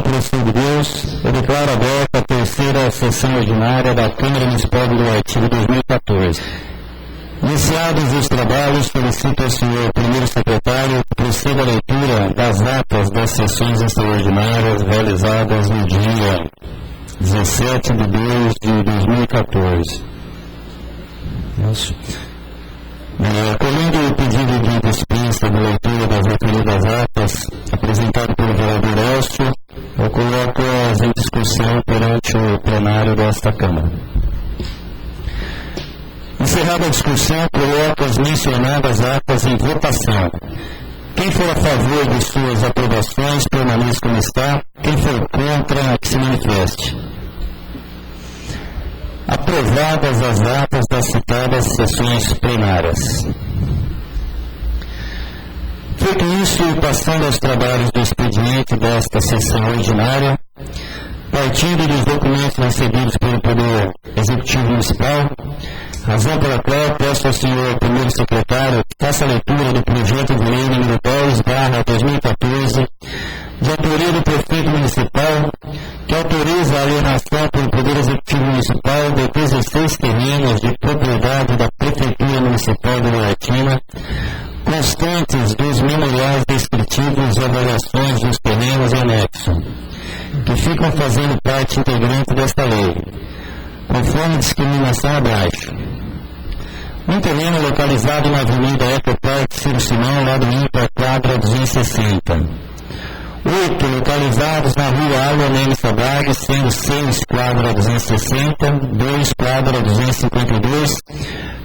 Criação de Deus, eu declaro aberta a terceira sessão ordinária da Câmara Municipal do Duartino 2014. Iniciados os trabalhos, solicito ao senhor primeiro secretário que proceda a leitura das atas das sessões extraordinárias realizadas no dia 17 de 2 de 2014. Isso. Acolhendo o pedido de dispensa de leitura das referidas atas apresentado pelo vereador Elcio, eu coloco-as em discussão perante o plenário desta Câmara. Encerrada a discussão, coloco as mencionadas atas em votação. Quem for a favor de suas aprovações, permaneça como está. Quem for contra, que se manifeste. Aprovadas as atas das citadas sessões plenárias. Feito isso, passando aos trabalhos do expediente desta sessão ordinária, partindo dos documentos recebidos pelo Poder Executivo Municipal, razão pela qual peço ao senhor primeiro secretário que faça a leitura do projeto de lei número 10/2014, de autoria do prefeito municipal, que autoriza a alienação pelo Poder Executivo Municipal de 16 terrenos de propriedade da Prefeitura Municipal de Duartina, constantes dos memoriais descritivos e avaliações dos terrenos em anexo, que ficam fazendo parte integrante desta lei, conforme discriminação abaixo. Um terreno localizado na Avenida Ecoparque Ciro Simão, lado ímpar, quadra 260. 8 localizados na Rua Alua Neme Sabag, sendo 6 quadra 260, 2 quadra 252,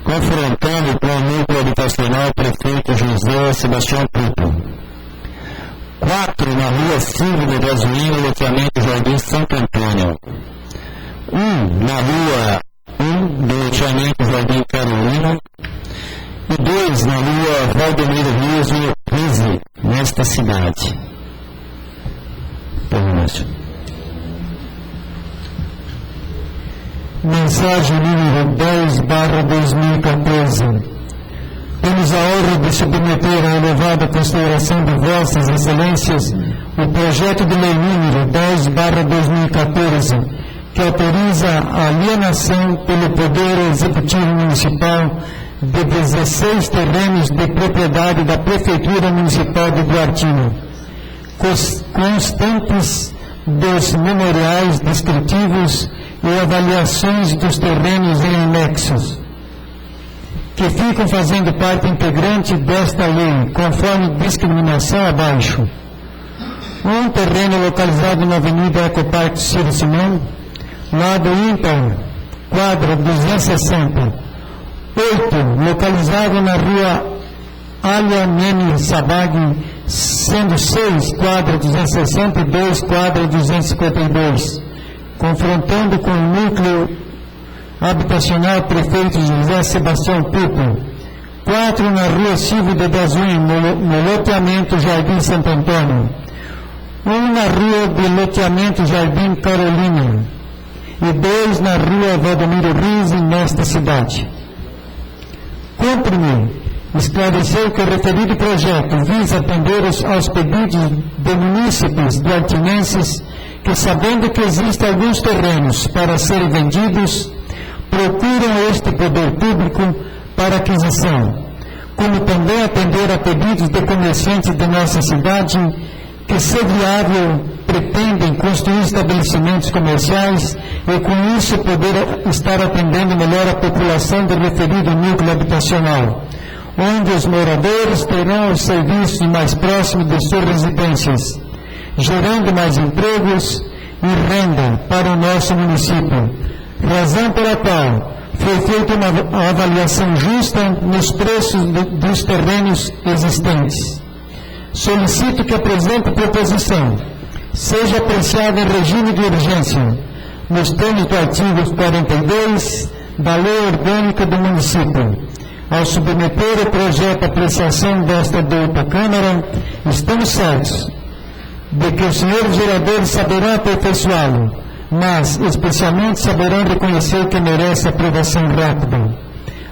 confrontando com o núcleo habitacional Prefeito José Sebastião Pupo. 4 na Rua Silvio de Gasolina, loteamento Jardim Santo Antônio. 1 na Rua 1 do loteamento Jardim Carolina. E 2 na Rua Valdemiro Rizzi, nesta cidade. Mensagem número 10/2014. Temos a honra de submeter à elevada consideração de Vossas Excelências o projeto de lei número 10/2014, que autoriza a alienação pelo Poder Executivo Municipal de 16 terrenos de propriedade da Prefeitura Municipal de Duartino, constantes dos memoriais descritivos e avaliações dos terrenos em anexos, que ficam fazendo parte integrante desta lei, conforme discriminação abaixo. Um terreno localizado na Avenida Ecoparque Ciro Simão, lado ímpar, quadra 260. 8 localizado na Rua Alua Neme Sabag, sendo 6 quadra 260 e 2 quadra 252, confrontando com o núcleo habitacional Prefeito José Sebastião Pupo. 4 na Rua Silvio de Gasolina, no loteamento Jardim Santo Antônio. 1 na Rua de loteamento Jardim Carolina. E 2 na Rua Valdemiro Rizzi, nesta cidade. Cumpre-me esclareceu que o referido projeto visa atender aos pedidos de munícipes duartinenses que, sabendo que existem alguns terrenos para serem vendidos, procuram este poder público para aquisição, como também atender a pedidos de comerciantes de nossa cidade que, se viável, pretendem construir estabelecimentos comerciais e, com isso, poder estar atendendo melhor a população do referido núcleo habitacional, onde os moradores terão os serviços mais próximos de suas residências, gerando mais empregos e renda para o nosso município, razão pela qual foi feita uma avaliação justa nos preços dos terrenos existentes. Solicito que a presente proposição seja apreciada em regime de urgência, nos termos do artigo 42 da Lei Orgânica do Município. Ao submeter o projeto à apreciação desta douta Câmara, estamos certos de que os senhores vereadores saberão aperfeiçoá-lo, mas especialmente saberão reconhecer que merece aprovação rápida.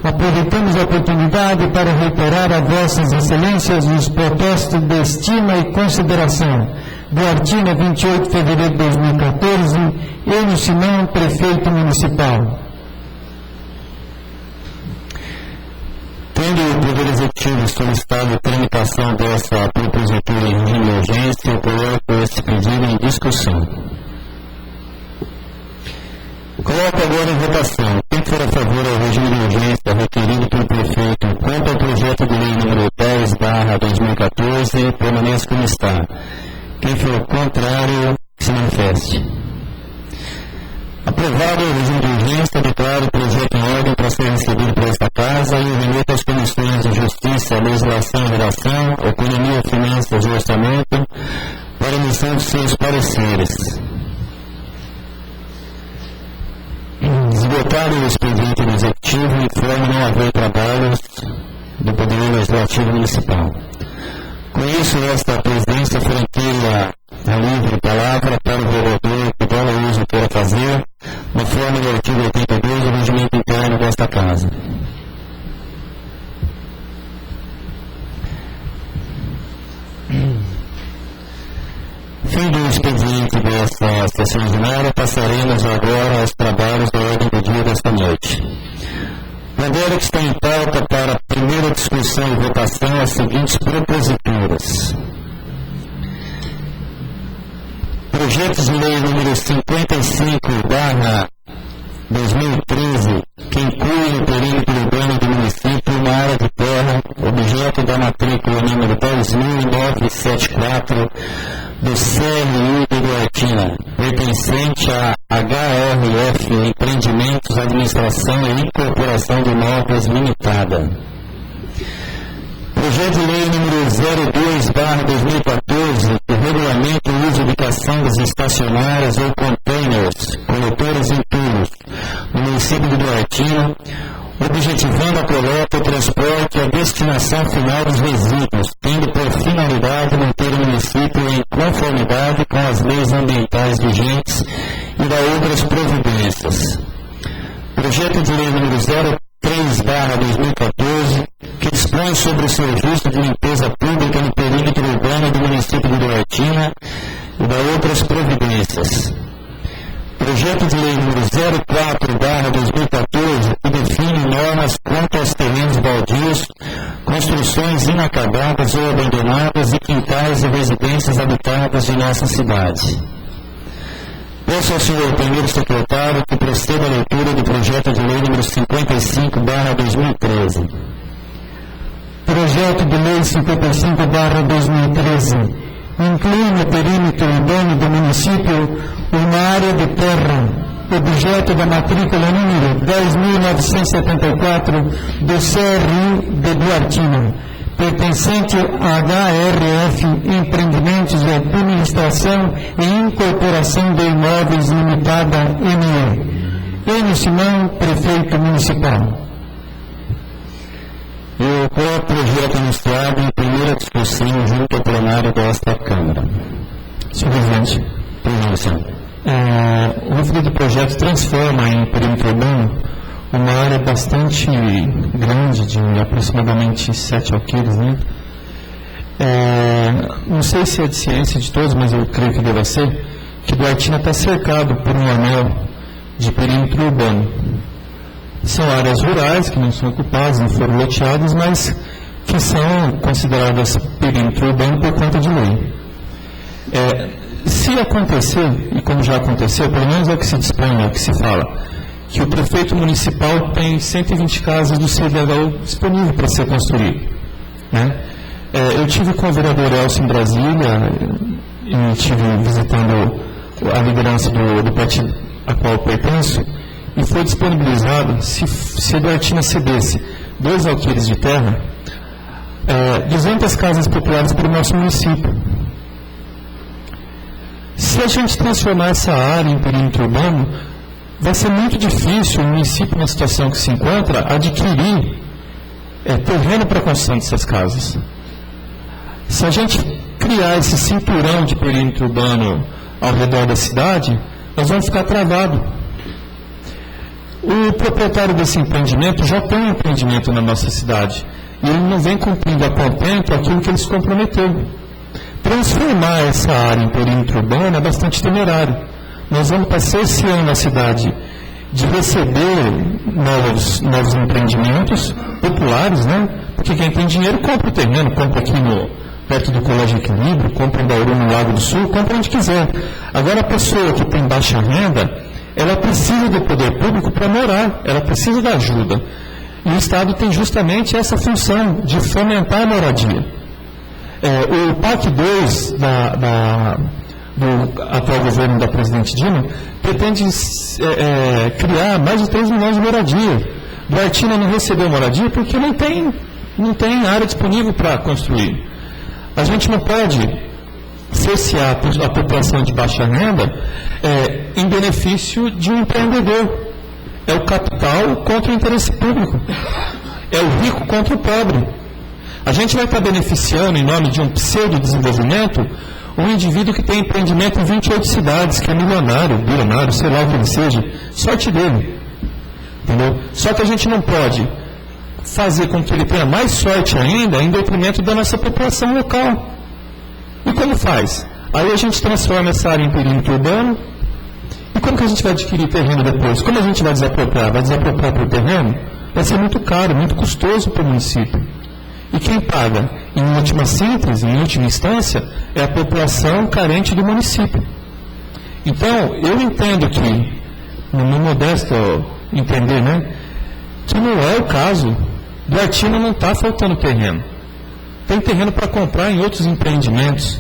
Aproveitamos a oportunidade para reiterar a Vossas Excelências os protestos de estima e consideração Duartina, 28 de fevereiro de 2014, Enio Simão, prefeito municipal. Tendo o Poder Executivo solicitado a tramitação dessa propositura em regime de urgência, eu coloco esse pedido em discussão. Coloco agora em votação. Quem for a favor ao regime de urgência requerido pelo prefeito quanto ao projeto de lei número 10/2014, permanece como está. Quem for contrário, se manifeste. Aprovado o regime de urgência, declaro o projeto em ordem para ser recebido por esta Casa e o remeto às comissões de Justiça, Legislação e Redação, Economia, Finanças e Orçamento para emissão de seus pareceres. Esgotado o expediente do Executivo, informo não haver trabalhos do Poder Legislativo Municipal. Com isso, esta presidência franqueia a livre palavra para o vereador que dela uso queira fazer, na forma do artigo 82 do regimento interno desta Casa. Fim do expediente desta sessão ordinária, passaremos agora aos trabalhos da ordem do dia desta noite. Agora que está em pauta para a primeira discussão e votação as seguintes proposituras. Projetos de lei número 55/2013, que inclui no perímetro urbano do município uma área de terra, objeto da matrícula número 200974 do CRI de Duartina, pertencente à HRF Empreendimentos, Administração e Incorporação de Imóveis Limitada. Projeto de lei número 02/2014, que regulamenta o uso de caçambas estacionárias ou containers, coletores em tubos, no município de Duartina, objetivando a coleta, o transporte e a destinação final dos resíduos, tendo por finalidade manter o município em conformidade com as leis ambientais vigentes e da outras providências. Projeto de lei número 03/2014, que dispõe sobre o serviço de limpeza pública no perímetro urbano do município de Duartina e da outras providências. Projeto de lei número 04/2014, que define normas quanto aos terrenos baldios, construções inacabadas ou abandonadas e quintais e residências habitadas de nossa cidade. Peço ao senhor primeiro secretário que proceda à leitura do projeto de lei número 55/2013. Projeto de lei 55/2013 inclui no perímetro urbano do município uma área de terra, objeto da matrícula número 10.974 do CRI de Duartina, pertencente à HRF Empreendimentos de Administração e Incorporação de Imóveis Limitada ME. Enio Simão, prefeito municipal. Eu coloco o projeto anunciado em primeira discussão junto ao plenário desta Câmara. Senhor presidente, o referido projeto transforma em perímetro urbano uma área bastante grande, de aproximadamente 7 alqueires, né? Não sei se é de ciência de todos, mas eu creio que deva ser, que Duartina está cercado por um anel de perímetro urbano. São áreas rurais que não são ocupadas, não foram loteadas, mas que são consideradas perímetro urbano por conta de lei. Se acontecer, e como já aconteceu, pelo menos é o que se dispõe, é o que se fala, que o prefeito municipal tem 120 casas do CDHU disponível para ser construído, né? Eu tive com o vereador Elcio em Brasília e estive visitando a liderança do partido a qual eu pertenço, e foi disponibilizado, se a Duartina cedesse 2 alqueires de terra, 200 casas populares para o nosso município. Se a gente transformar essa área em perímetro urbano, vai ser muito difícil o município, na situação que se encontra, adquirir terreno para a construção dessas casas. Se a gente criar esse cinturão de perímetro urbano ao redor da cidade, nós vamos ficar travados. O proprietário desse empreendimento já tem um empreendimento na nossa cidade e ele não vem cumprindo a contento aquilo que ele se comprometeu. transformar essa área em perímetro urbano é bastante temerário. Nós vamos estar cerceando a cidade de receber novos empreendimentos populares, né? Porque quem tem dinheiro compra o terreno, compra aqui perto do Colégio Equilíbrio, compra em Bauru, no Lago do Sul, compra onde quiser. Agora, a pessoa que tem baixa renda, ela precisa do poder público para morar, ela precisa da ajuda. E o Estado tem justamente essa função de fomentar a moradia. O PAC 2 do atual governo da presidente Dilma pretende criar mais de 3 milhões de moradias. Duartina não recebeu moradia porque não tem área disponível para construir. A gente não pode cercear a população de baixa renda em benefício de um empreendedor. É o capital contra o interesse público. É o rico contra o pobre. A gente vai estar beneficiando, em nome de um pseudo-desenvolvimento, um indivíduo que tem empreendimento em 28 cidades, que é milionário, bilionário, sei lá o que ele seja. Sorte dele. Entendeu? Só que a gente não pode fazer com que ele tenha mais sorte ainda em detrimento da nossa população local. E como faz? Aí a gente transforma essa área em perímetro urbano. E como que a gente vai adquirir terreno depois? Como a gente vai desapropriar? Vai desapropriar para o terreno? Vai ser muito caro, muito custoso para o município. E quem paga, em última síntese, em última instância, é a população carente do município. Então, eu entendo que, no meu modesto entender, né, que não é o caso. Duartina não está faltando terreno. Tem terreno para comprar em outros empreendimentos.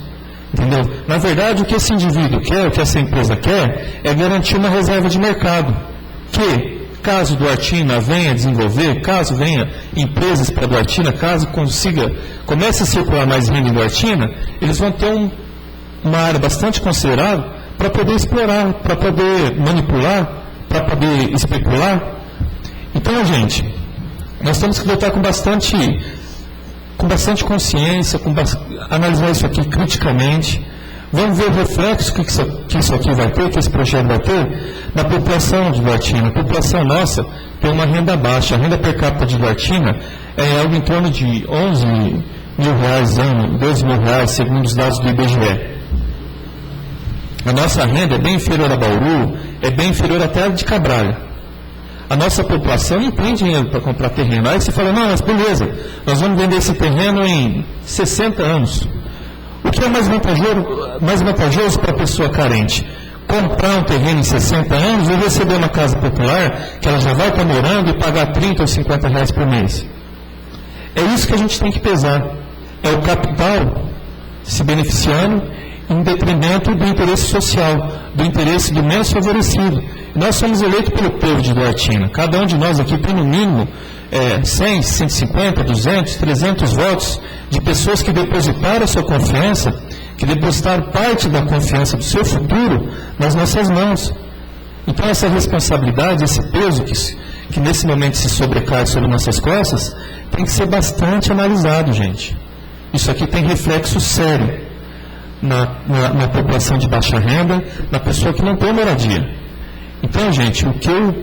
Entendeu? Na verdade, o que esse indivíduo quer, o que essa empresa quer, é garantir uma reserva de mercado. Que, caso Duartina venha desenvolver, caso venha empresas para Duartina, caso comece a circular mais renda em Duartina, eles vão ter uma área bastante considerável para poder explorar, para poder manipular, para poder especular. Então, gente, nós temos que votar com bastante consciência, analisar isso aqui criticamente. Vamos ver o reflexo que isso aqui vai ter, que esse projeto vai ter, na população de Duartina. A população nossa tem uma renda baixa. A renda per capita de Duartina é algo em torno de 11 mil reais ano, 12 mil reais, segundo os dados do IBGE. A nossa renda é bem inferior a Bauru, é bem inferior até a de Cabralha. A nossa população não tem dinheiro para comprar terreno. Aí você fala, não, mas beleza, nós vamos vender esse terreno em 60 anos. O que é mais vantajoso para a pessoa carente? Comprar um terreno em 60 anos ou receber uma casa popular que ela já vai estar morando e pagar 30 ou 50 reais por mês? É isso que a gente tem que pesar. É o capital se beneficiando em detrimento do interesse social, do interesse do menos favorecido. Nós somos eleitos pelo povo de Duartina. Cada um de nós aqui tem no mínimo 100, 150, 200, 300 votos de pessoas que depositaram a sua confiança, que depositaram parte da confiança do seu futuro nas nossas mãos. Então essa responsabilidade, esse peso que nesse momento se sobrecai sobre nossas costas, tem que ser bastante analisado, gente. Isso aqui tem reflexo sério na população de baixa renda, na pessoa que não tem moradia. Então, gente, o que eu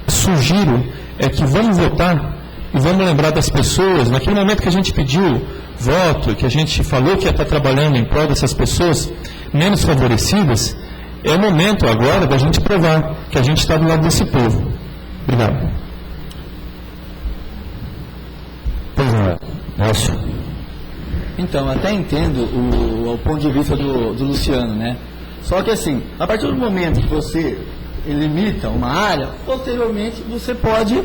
sugiro é que vamos votar e vamos lembrar das pessoas, naquele momento que a gente pediu voto, que a gente falou que ia estar trabalhando em prol dessas pessoas menos favorecidas, é o momento agora da gente provar que a gente está do lado desse povo. Obrigado. Pois não, Márcio. Então, até entendo o ponto de vista do Luciano, né? Só que assim, a partir do momento que você limita uma área, posteriormente você pode...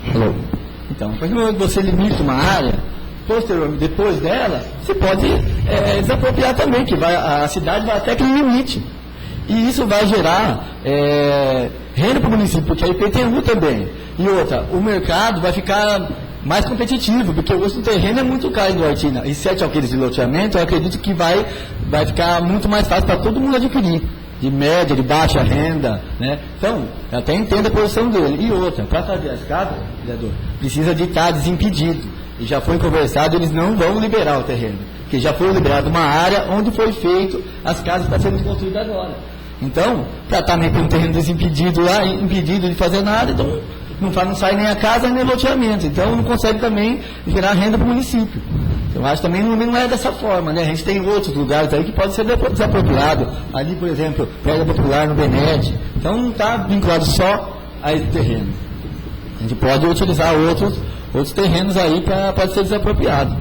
Hello. Então, a partir do momento que você limita uma área, posteriormente, depois dela, você pode desapropriar também, que a cidade vai até aquele limite. E isso vai gerar renda para o município, porque a IPTU também. E outra, o mercado vai ficar mais competitivo, porque o custo do terreno é muito caro em Duartina. E 7 alqueires de loteamento, eu acredito que vai ficar muito mais fácil para todo mundo adquirir. De média, de baixa renda, né? Então, eu até entendo a posição dele. E outra, para fazer as casas, vereador, precisa de estar desimpedido. E já foi conversado, eles não vão liberar o terreno. Porque já foi liberado uma área onde foi feito, as casas estão sendo construídas agora. Então, para estar com um terreno desimpedido lá, impedido de fazer nada, então não sai nem a casa nem loteamento, então não consegue também gerar renda para o município. Eu acho também não é dessa forma, né? A gente tem outros lugares aí que pode ser desapropriado. Ali, por exemplo, Pedra Popular no Benete. Então não está vinculado só a esse terreno. A gente pode utilizar outros terrenos aí para ser desapropriado.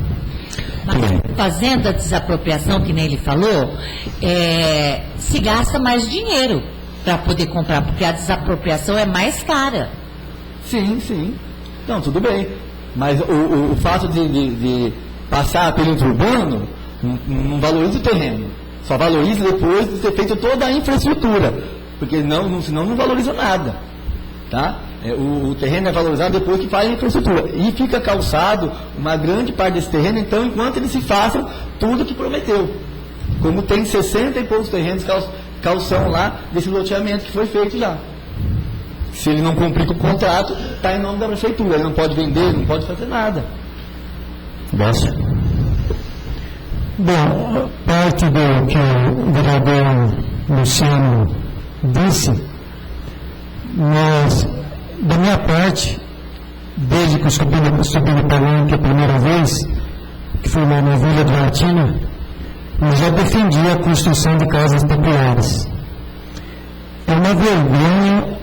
Mas fazendo a desapropriação, que nem ele falou, se gasta mais dinheiro para poder comprar, porque a desapropriação é mais cara. Sim. Então, tudo bem. Mas o fato de passar perímetro urbano não valoriza o terreno. Só valoriza depois de ter feito toda a infraestrutura. Porque senão não valoriza nada. Tá? O terreno é valorizado depois que faz a infraestrutura. E fica calçado uma grande parte desse terreno, então, enquanto eles se façam tudo que prometeu. Como tem 60 e poucos terrenos calção lá desse loteamento que foi feito já. Se ele não cumprir com o contrato, está em nome da prefeitura. Ele não pode vender, não pode fazer nada. Bom, parte do que o vereador Luciano disse, mas, da minha parte, desde que eu subi no palanque a primeira vez, que foi lá na Vila Duartina, eu já defendi a construção de casas populares. É uma vergonha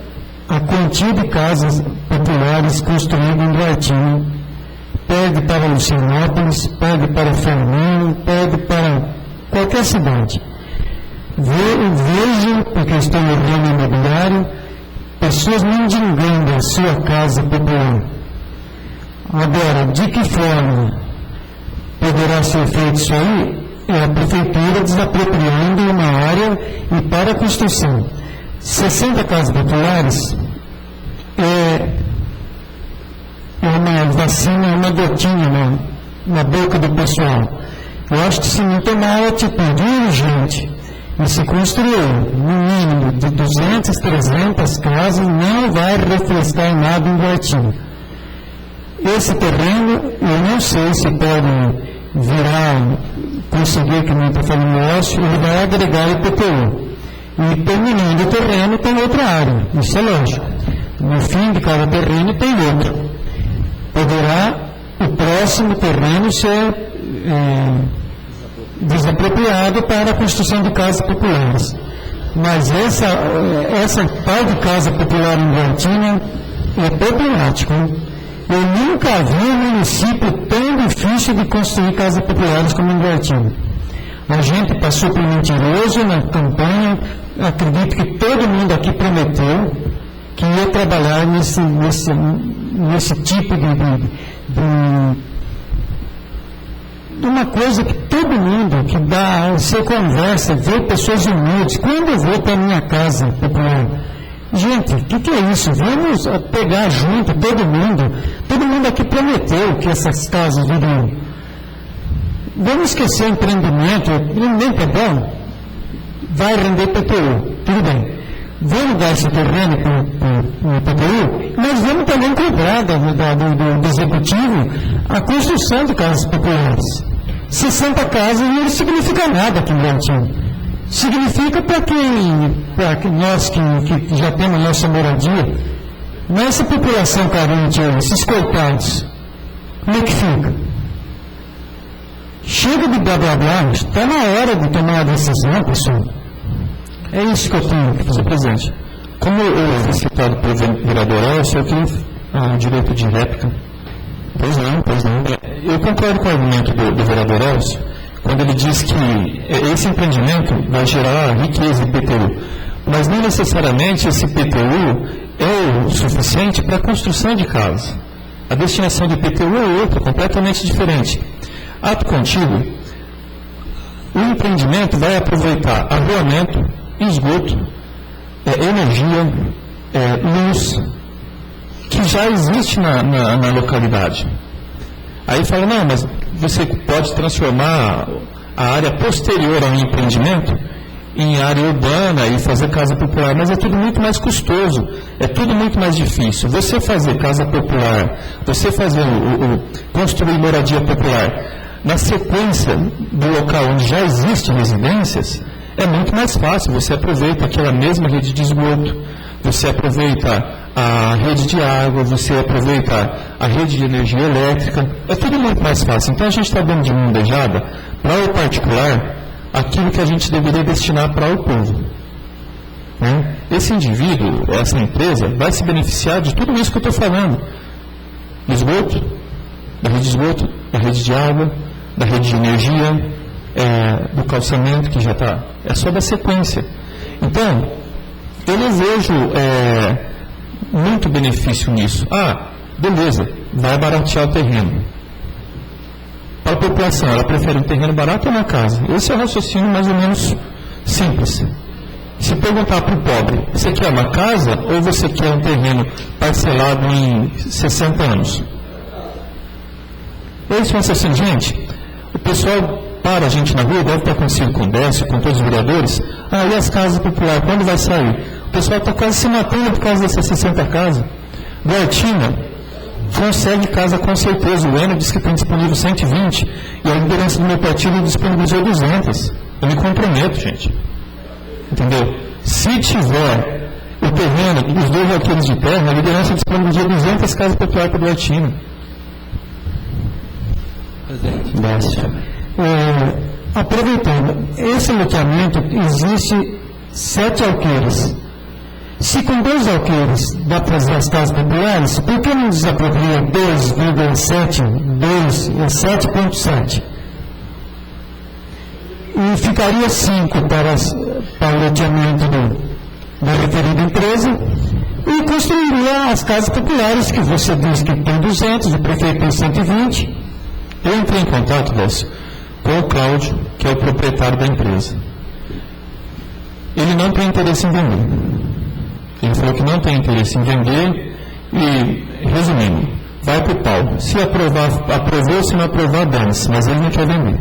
a quantia de casas populares construídas em Duartina. Perde para Lucianópolis, perde para Fernando, perde para qualquer cidade. Vejo, porque estou no ramo imobiliário, pessoas mendigando a sua casa popular. Agora, de que forma poderá ser feito isso aí? É a prefeitura desapropriando uma área e para a construção. 60 casas populares é uma vacina, uma gotinha na boca do pessoal. Eu acho que se não tomar uma atitude urgente e se construir no mínimo de 200, 300 casas, não vai refrescar em nada em Duartina. Esse terreno, eu não sei se pode virar, conseguir, que não está falando negócio, ele vai agregar IPTU. E terminando o terreno tem outra área, isso é lógico. No fim de cada terreno tem outro. Poderá o próximo terreno ser desapropriado para a construção de casas populares. Mas essa tal de casa popular em Duartina é problemático. Eu nunca vi um município tão difícil de construir casas populares como em Duartina. A gente passou por mentiroso na campanha, acredito que todo mundo aqui prometeu que ia trabalhar nesse tipo de uma coisa que todo mundo que você conversa, vê pessoas humildes. Quando eu vou para a minha casa popular, gente, o que é isso? Vamos pegar junto todo mundo aqui prometeu que essas casas viriam. Vamos esquecer o empreendimento vai render IPTU, tudo bem. Vamos dar esse terreno para o IPTU, mas vamos também cobrar do Executivo a construção de casas populares. 60 casas não significa nada aqui em Duartina. Significa para nós que já temos nossa moradia, mas essa população carente, esses coitados, como é que fica? Chega de blá blá blá, está na hora de tomar a decisão, pessoal. É isso que eu tenho que fazer, presidente. Como eu fui citado pelo vereador Elcio, eu tenho direito de réplica. Pois não. Eu concordo com o argumento do vereador Elcio, quando ele diz que esse empreendimento vai gerar riqueza e IPTU. Mas não necessariamente esse IPTU é o suficiente para a construção de casas. A destinação do IPTU é outra, completamente diferente. Ato contíguo, o empreendimento vai aproveitar arruamento, esgoto, energia, luz, que já existe na localidade. Aí fala, não, mas você pode transformar a área posterior ao empreendimento em área urbana e fazer casa popular, mas é tudo muito mais custoso, é tudo muito mais difícil. Você fazer casa popular, você fazer construir moradia popular na sequência do local onde já existem residências, é muito mais fácil. Você aproveita aquela mesma rede de esgoto, você aproveita a rede de água, você aproveita a rede de energia elétrica, é tudo muito mais fácil. Então a gente está dando de bandejada para o particular aquilo que a gente deveria destinar para o povo. Né? Esse indivíduo, essa empresa, vai se beneficiar de tudo isso que eu estou falando. Do esgoto, da rede de esgoto, da rede de água, da rede de energia, do calçamento, que já está... É só da sequência. Então, eu não vejo muito benefício nisso. Beleza, vai baratear o terreno. Para a população, ela prefere um terreno barato ou uma casa? Esse é o raciocínio mais ou menos simples. Se perguntar para o pobre, você quer uma casa ou você quer um terreno parcelado em 60 anos? Eles pensam assim, gente, o pessoal para a gente na rua, deve estar acontecendo com o Décio, com todos os vereadores, e as casas populares, quando vai sair? O pessoal está quase se matando por causa dessas 60 casas. Guartina consegue casa com certeza, o Enio diz que tem disponível 120, e a liderança do meu partido disponibilizou 200. Eu me comprometo, gente. Entendeu? Se tiver o terreno, os 2 alqueires de terra, a liderança disponibilizou 200 casas populares para o Guartina. Aproveitando, esse loteamento existe 7 alqueires. Se com 2 alqueires dá para fazer as casas populares, por que não desapropria 7,7? E ficaria 5 para o loteamento da referida empresa e construiria as casas populares, que você diz que tem 200, o prefeito tem 120. Eu entrei em contato, Décio, com o Cláudio, que é o proprietário da empresa. Ele não tem interesse em vender. Ele falou que não tem interesse em vender e, resumindo, vai para o pau. Se aprovar, aprovou, se não aprovar, dane-se, mas ele não quer vender.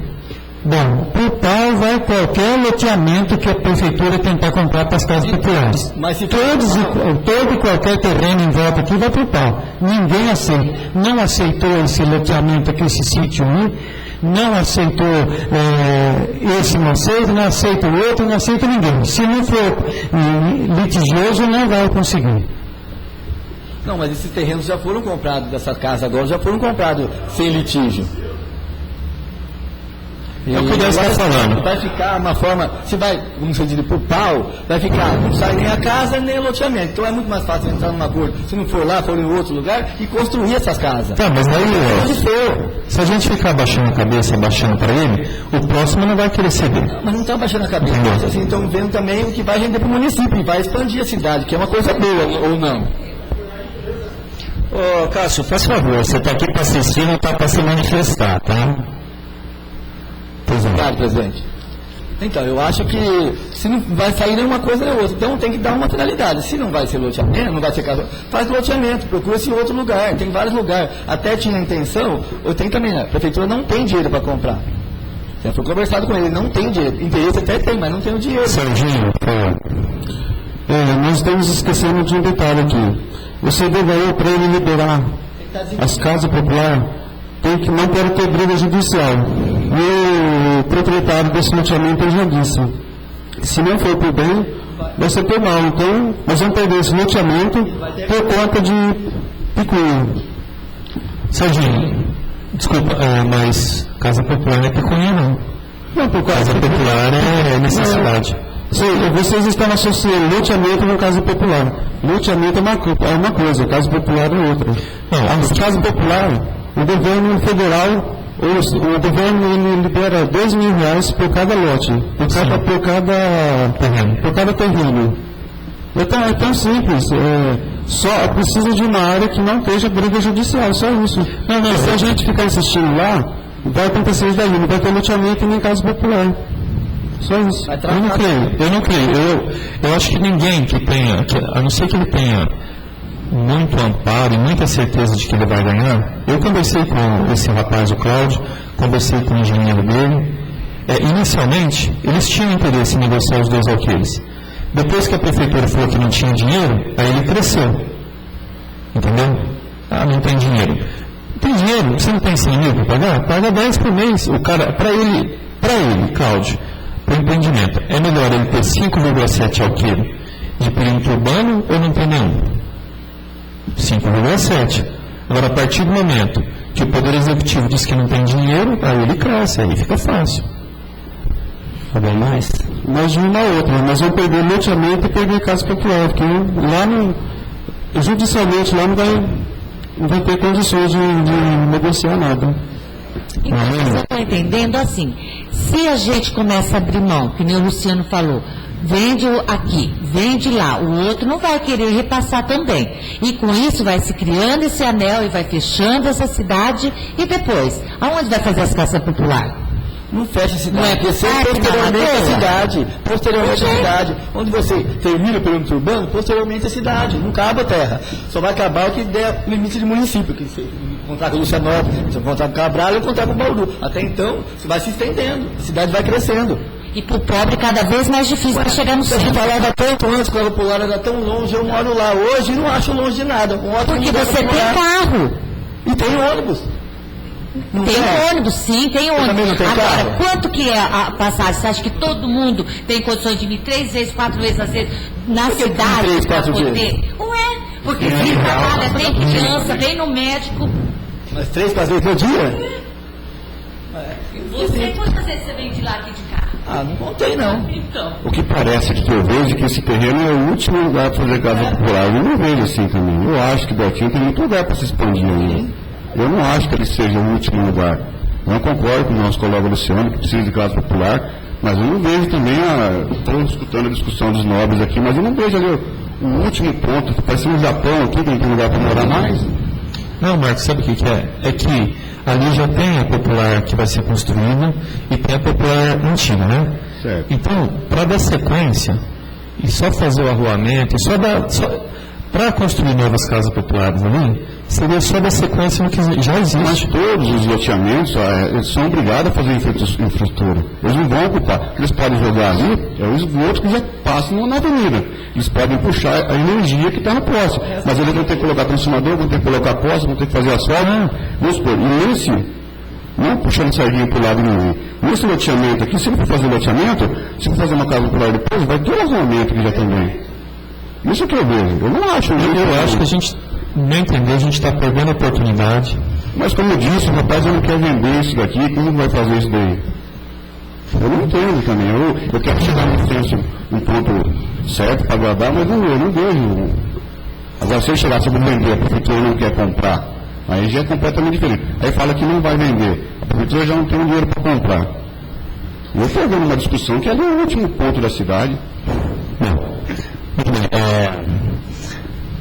Bom, para o pau vai qualquer loteamento que a prefeitura tentar comprar para as casas populares. Mas se todo e qualquer terreno em volta aqui vai para o pau. Ninguém aceita. Não aceitou esse loteamento aqui, esse sítio 1, não aceitou esse não aceita o outro, não aceita ninguém. Se não for litigioso, não vai conseguir. Não, mas esses terrenos já foram comprados dessa casa agora, já foram comprados sem litígio. É o que o Décio está falando. Vai ficar uma forma, se vai, como você diz, por pau, vai ficar, não sai nem a casa nem o loteamento. Então é muito mais fácil entrar num acordo, se não for lá, for em outro lugar, e construir essas casas. Tá, mas aí, se a gente ficar abaixando a cabeça, abaixando para ele, o próximo não vai querer ceder. Mas não está abaixando a cabeça, mas assim, estão vendo também o que vai render para o município, e vai expandir a cidade, que é uma coisa boa, ou não? Ô, Cássio, faz favor, você está aqui para assistir, não está para se manifestar, tá? Claro, presidente. Então, eu acho que se não vai sair nenhuma coisa nem outra, então tem que dar uma finalidade. Se não vai ser loteamento, não vai ser casa, faz loteamento, procura-se outro lugar, tem vários lugares. Até tinha intenção, eu tenho também, a prefeitura não tem dinheiro para comprar. Já foi conversado com ele, não tem dinheiro. Interesse até tem, mas não tem o dinheiro. Serginho, nós estamos esquecendo de um detalhe aqui. O CDVE, para ele liberar as casas populares, tem que não quero ter briga judicial. E o proprietário desse loteamento já disse, se não for por bem, vai ser por mal. Então, nós vamos perder esse loteamento por conta de picuinha. Serginho, desculpa, mas casa popular não é picuinha, não. Não, por casa popular é necessidade. Vocês estão associando loteamento com casa popular. Loteamento é uma coisa, casa popular é outra. Não, a casa popular, o governo federal, o governo libera R$2.000 por cada lote, por cada terreno. Então é tão simples, só precisa de uma área que não esteja briga judicial, só isso. Não, se a gente ficar insistindo lá, vai acontecer isso daí, não vai ter loteamento nem casa popular. Só isso. Eu não creio. Eu acho que ninguém que tenha, a não ser que ele tenha muito amparo e muita certeza de que ele vai ganhar. Eu conversei com esse rapaz, o Cláudio, conversei com o engenheiro dele. Inicialmente, eles tinham interesse em negociar os 2 alqueires. Depois que a prefeitura falou que não tinha dinheiro, aí ele cresceu. Entendeu? Não tem dinheiro. Tem dinheiro? Você não tem 100 mil para pagar? Paga 10 por mês. O cara, para ele, Cláudio, para empreendimento. É melhor ele ter 5,7 alqueiro de perímetro urbano ou não ter nenhum? 5,7. Agora, a partir do momento que o Poder Executivo diz que não tem dinheiro, aí ele cresce, aí fica fácil. Bem mais? Mais uma ou outra, nós vamos perder loteamento e perder casa popular, porque lá judicialmente lá não vai ter condições de negociar nada. Então, vocês estão entendendo assim, se a gente começa a abrir mão, que nem o Luciano falou, vende aqui, vende lá, o outro não vai querer repassar também. E com isso vai se criando esse anel e vai fechando essa cidade e depois, aonde vai fazer as casas populares? Não fecha a cidade, não é posteriormente a cidade. Posteriormente a cidade. Onde você termina o perímetro urbano, posteriormente a cidade. Não acaba a terra. Só vai acabar o que der limite de município. Que você encontrar com Lucianópolis, você encontrar com Cabral, encontrar com Bauru. Até então, você vai se estendendo. A cidade vai crescendo. E para o pobre cada vez mais difícil para chegar no centro. Você falava tanto antes, quando a popular era tão longe, eu moro lá. Hoje não acho longe de nada. Porque você tem carro. E tem ônibus. Não tem ônibus, sim, tem ônibus. Não tem agora, carro? quanto que é a passagem? Você acha que todo mundo tem condições de vir 3 vezes, 4 vezes, às vezes, na cidade 3, para 4 poder? vezes? Ué, porque se trabalha, tem criança, vem no médico. Mas 3, 4 vezes por dia? Você, quantas vezes você vem de lá aqui de carro? Ah, não contei não. Então. O que parece que eu vejo é que esse terreno é o último lugar para fazer casa popular. Eu não vejo assim também. Eu acho que Betinho tem muito lugar para se expandir ainda. Eu não acho que ele seja o último lugar. Não concordo com o nosso colega Luciano, que precisa de casa popular, mas eu não vejo também, estou escutando a discussão dos nobres aqui, mas eu não vejo ali o último ponto, parece no Japão aqui, não tem lugar para morar mais. Não, Marcos, sabe o que é? É que ali já tem a popular que vai ser construída e tem a popular antiga, né? Certo. Então, para dar sequência, e só fazer o arruamento, para construir novas casas populares ali, seria só dar sequência no que já existe. Mas todos os loteamentos, eles são obrigados a fazer infraestrutura. Eles não vão ocupar. Eles podem jogar ali, é o esgoto que já passam na avenida. Eles podem puxar a energia que está na posse. Mas eles vão ter que colocar transformador, vão ter que colocar posse, vão ter que fazer asfalto. Vamos supor, e nesse, não puxando sardinha para o lado nenhum. Nesse loteamento aqui, se ele for fazer loteamento, se for fazer uma casa popular depois, vai ter um arruamento que já também. Isso que eu vejo. Eu não acho. Eu acho que a gente, não entender, a gente está perdendo a oportunidade. Mas como eu disse, o rapaz não quer vender isso daqui, como vai fazer isso daí? Eu não entendo também. Eu quero chegar no senso, um ponto certo para agradar, mas eu não vejo. Agora, se eu chegar sobre vender, a prefeitura não quer comprar, aí já é completamente diferente. Aí fala que não vai vender. A prefeitura já não tem dinheiro para comprar. Eu estou vendo uma discussão que é do último ponto da cidade. Não. Muito bem.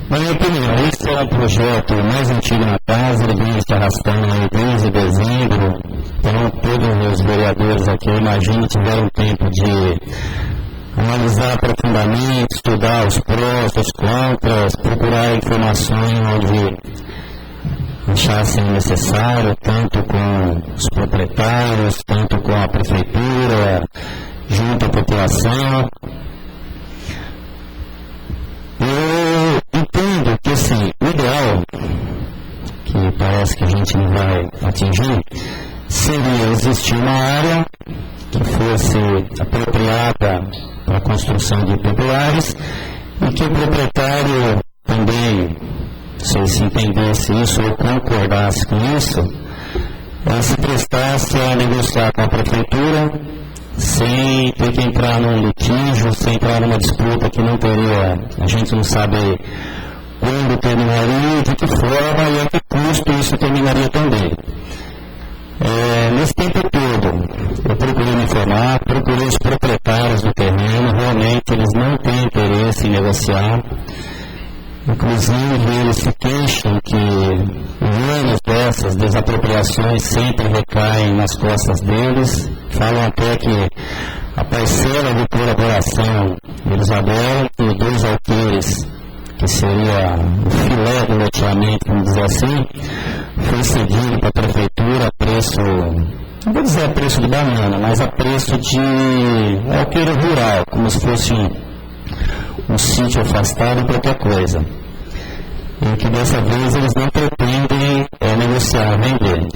Na minha opinião, esse é um projeto mais antigo na casa, ele vem se arrastando aí desde dezembro. Então, todos os vereadores aqui, eu imagino, tiveram tempo de analisar profundamente, estudar os prós, os contras, procurar informações onde achassem necessário, tanto com os proprietários, tanto com a prefeitura, junto à população. Eu entendo que, assim, o ideal, que parece que a gente não vai atingir, seria existir uma área que fosse apropriada para a construção de populares e que o proprietário também, se entendesse isso ou concordasse com isso, se prestasse a negociar com a prefeitura sem ter que entrar num litígio, sem entrar numa disputa que não teria, a gente não sabe quando terminaria, de que forma e a que custo isso terminaria também. Nesse tempo todo, eu procurei me informar, procurei os proprietários do terreno, realmente eles não têm interesse em negociar. Inclusive, eles se queixam que anos dessas desapropriações sempre recaem nas costas deles. Falam até que a parcela de colaboração eles adoram, e 2 alqueires, que seria o filé do loteamento, vamos dizer assim, foi cedido para a prefeitura a preço, não vou dizer a preço de banana, mas a preço de alqueire rural, como se fosse um sítio afastado, qualquer coisa. E que dessa vez eles não pretendem negociar, vender.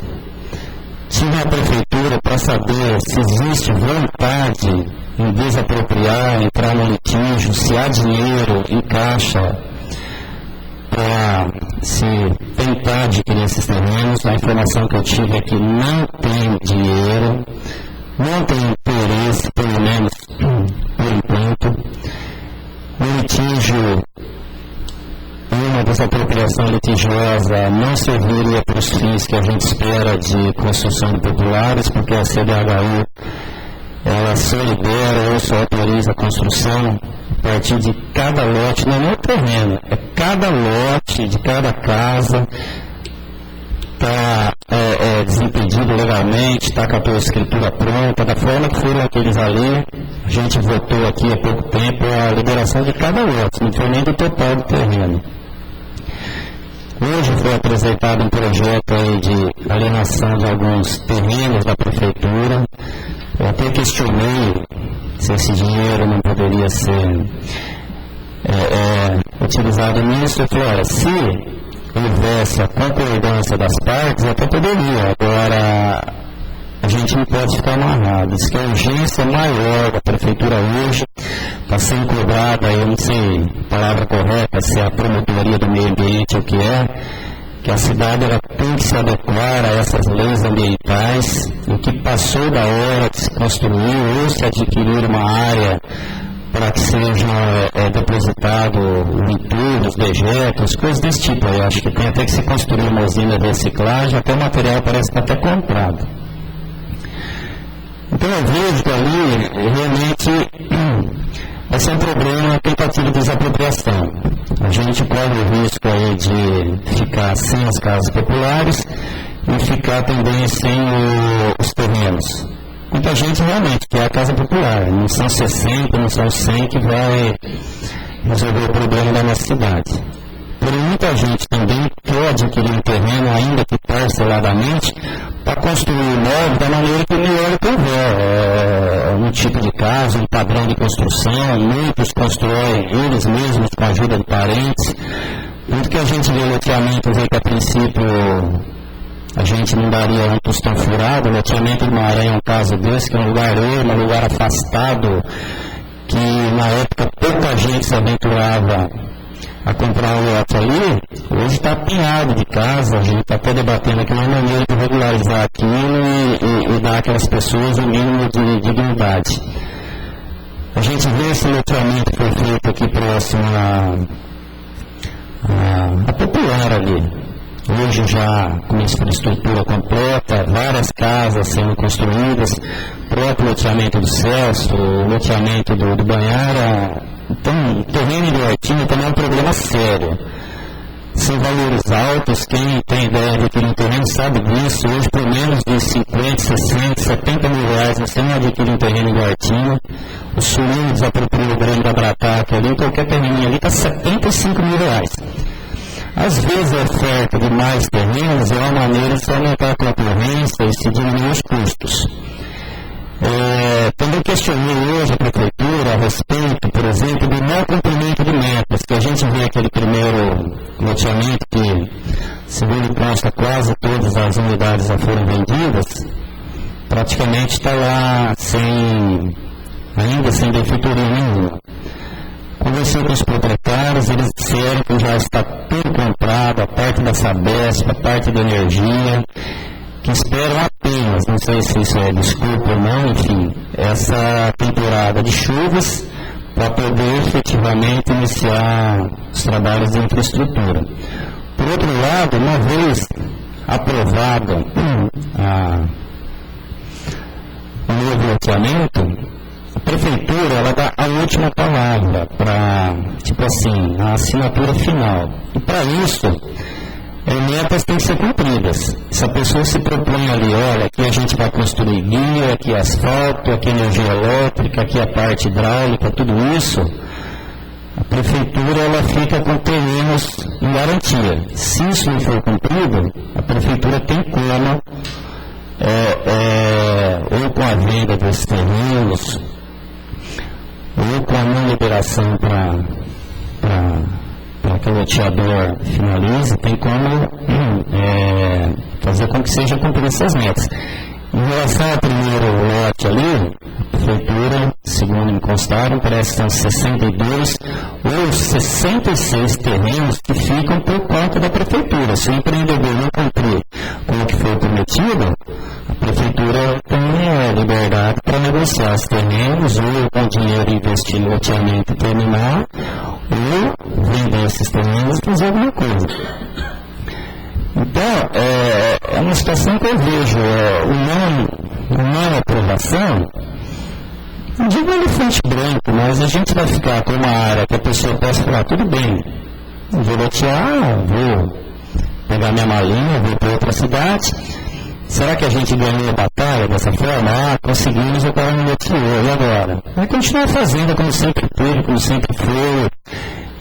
Tive a prefeitura para saber se existe vontade em desapropriar, entrar no litígio, se há dinheiro em caixa para se tentar adquirir esses terrenos. A informação que eu tive é que não tem dinheiro, não tem interesse, pelo menos por enquanto. O litígio, uma desapropriação litigiosa não serviria para os fins que a gente espera de construção de populares, porque a CDHU ela só libera ou só autoriza a construção a partir de cada lote, não é o terreno, é cada lote de cada casa está desimpedido legalmente, está com a tua escritura pronta, da forma que foram aqueles ali. A gente votou aqui há pouco tempo a liberação de cada lote, não foi nem do total do terreno. Hoje foi apresentado um projeto aí de alienação de alguns terrenos da prefeitura. Eu até questionei se esse dinheiro não poderia ser utilizado nisso. Eu falei, olha, se houvesse a concordância das partes, até poderia. Agora, a gente não pode ficar amarrado. Diz que a urgência maior da prefeitura hoje está sendo cobrada, eu não sei a palavra correta, se é a promotoria do meio ambiente ou o que a cidade ela tem que se adequar a essas leis ambientais, e que passou da hora de se construir ou se adquirir uma área para que seja depositado o entulho, os dejetos, coisas desse tipo. Eu acho que tem até que se construir uma usina de reciclagem, até o material parece que está até comprado. Então eu vejo que ali realmente vai ser um problema, tentativa de desapropriação. A gente corre o risco aí de ficar sem as casas populares e ficar também sem os terrenos. Muita gente realmente quer a casa popular, não são 60, não são 100 que vai resolver o problema da nossa cidade. Porém, muita gente também quer adquirir um terreno, ainda que parceladamente, para construir um imóvel da maneira que melhor convier. Um tipo de casa, um padrão de construção, muitos constroem eles mesmos com a ajuda de parentes. Muito que a gente vê loteamentos aí que a princípio a gente não daria um tostão furado. O loteamento de Maré é um caso desse, que é um lugar ermo, um lugar afastado, que na época pouca gente se aventurava a comprar um lote ali. Hoje está apinhado de casa, a gente está até debatendo aqui uma maneira de regularizar aquilo e dar àquelas pessoas o mínimo de dignidade. A gente vê esse loteamento que foi feito aqui próximo a Popular ali. Hoje já com infraestrutura completa, várias casas sendo construídas, o próprio loteamento do Celso, o loteamento do Banhara. Então, o terreno de Hortinha também é um problema sério. São valores altos, quem tem ideia de adquirir um terreno sabe disso. Hoje, por menos de 50, 60, 70 mil reais, você não adquire um terreno de Hortinha. O Suíno desapropriou o Grande da Brataque ali, qualquer terreno ali está 75 mil reais. Às vezes a oferta de mais terrenos é uma maneira de se aumentar a concorrência e se diminuir os custos. Também questionei hoje a prefeitura a respeito, por exemplo, do não cumprimento de metas, que a gente vê aquele primeiro loteamento que, segundo consta, quase todas as unidades já foram vendidas, praticamente está lá ainda sem benfeitoria nenhuma. Conversei com os proprietários, eles disseram que já está tudo comprado, a parte da Sabesp, a parte da energia, que esperam apenas, não sei se isso é desculpa ou não, enfim, essa temporada de chuvas para poder efetivamente iniciar os trabalhos de infraestrutura. Por outro lado, uma vez aprovado o novo loteamento, a prefeitura ela dá a última palavra para, tipo assim, a assinatura final. E para isso, metas têm que ser cumpridas. Se a pessoa se propõe ali, olha, aqui a gente vai construir guia, aqui asfalto, aqui energia elétrica, aqui a parte hidráulica, tudo isso, a prefeitura ela fica com terrenos em garantia. Se isso não for cumprido, a prefeitura tem como, ou com a venda desses terrenos, ou com a não liberação para que o loteador finalize, tem como fazer com que seja cumprida essas metas. Em relação ao primeiro lote ali, prefeitura, segundo me constaram, parece que são 62 ou 66 terrenos que ficam por conta da prefeitura. Se o empreendedor não cumprir com o que foi prometido, a prefeitura tem liberdade para negociar os terrenos, ou com dinheiro investir no loteamento e terminar, ou vender esses terrenos e fazer alguma coisa. Então, é uma situação que eu vejo, o não aprovação, não digo elefante branco, mas a gente vai ficar com uma área que a pessoa possa falar, tudo bem, vou lotear, vou pegar minha malinha, vou para outra cidade. Será que a gente ganhou a batalha dessa forma? Conseguimos, o cara não loteou, e agora? Vai continuar fazendo como sempre teve, como sempre foi.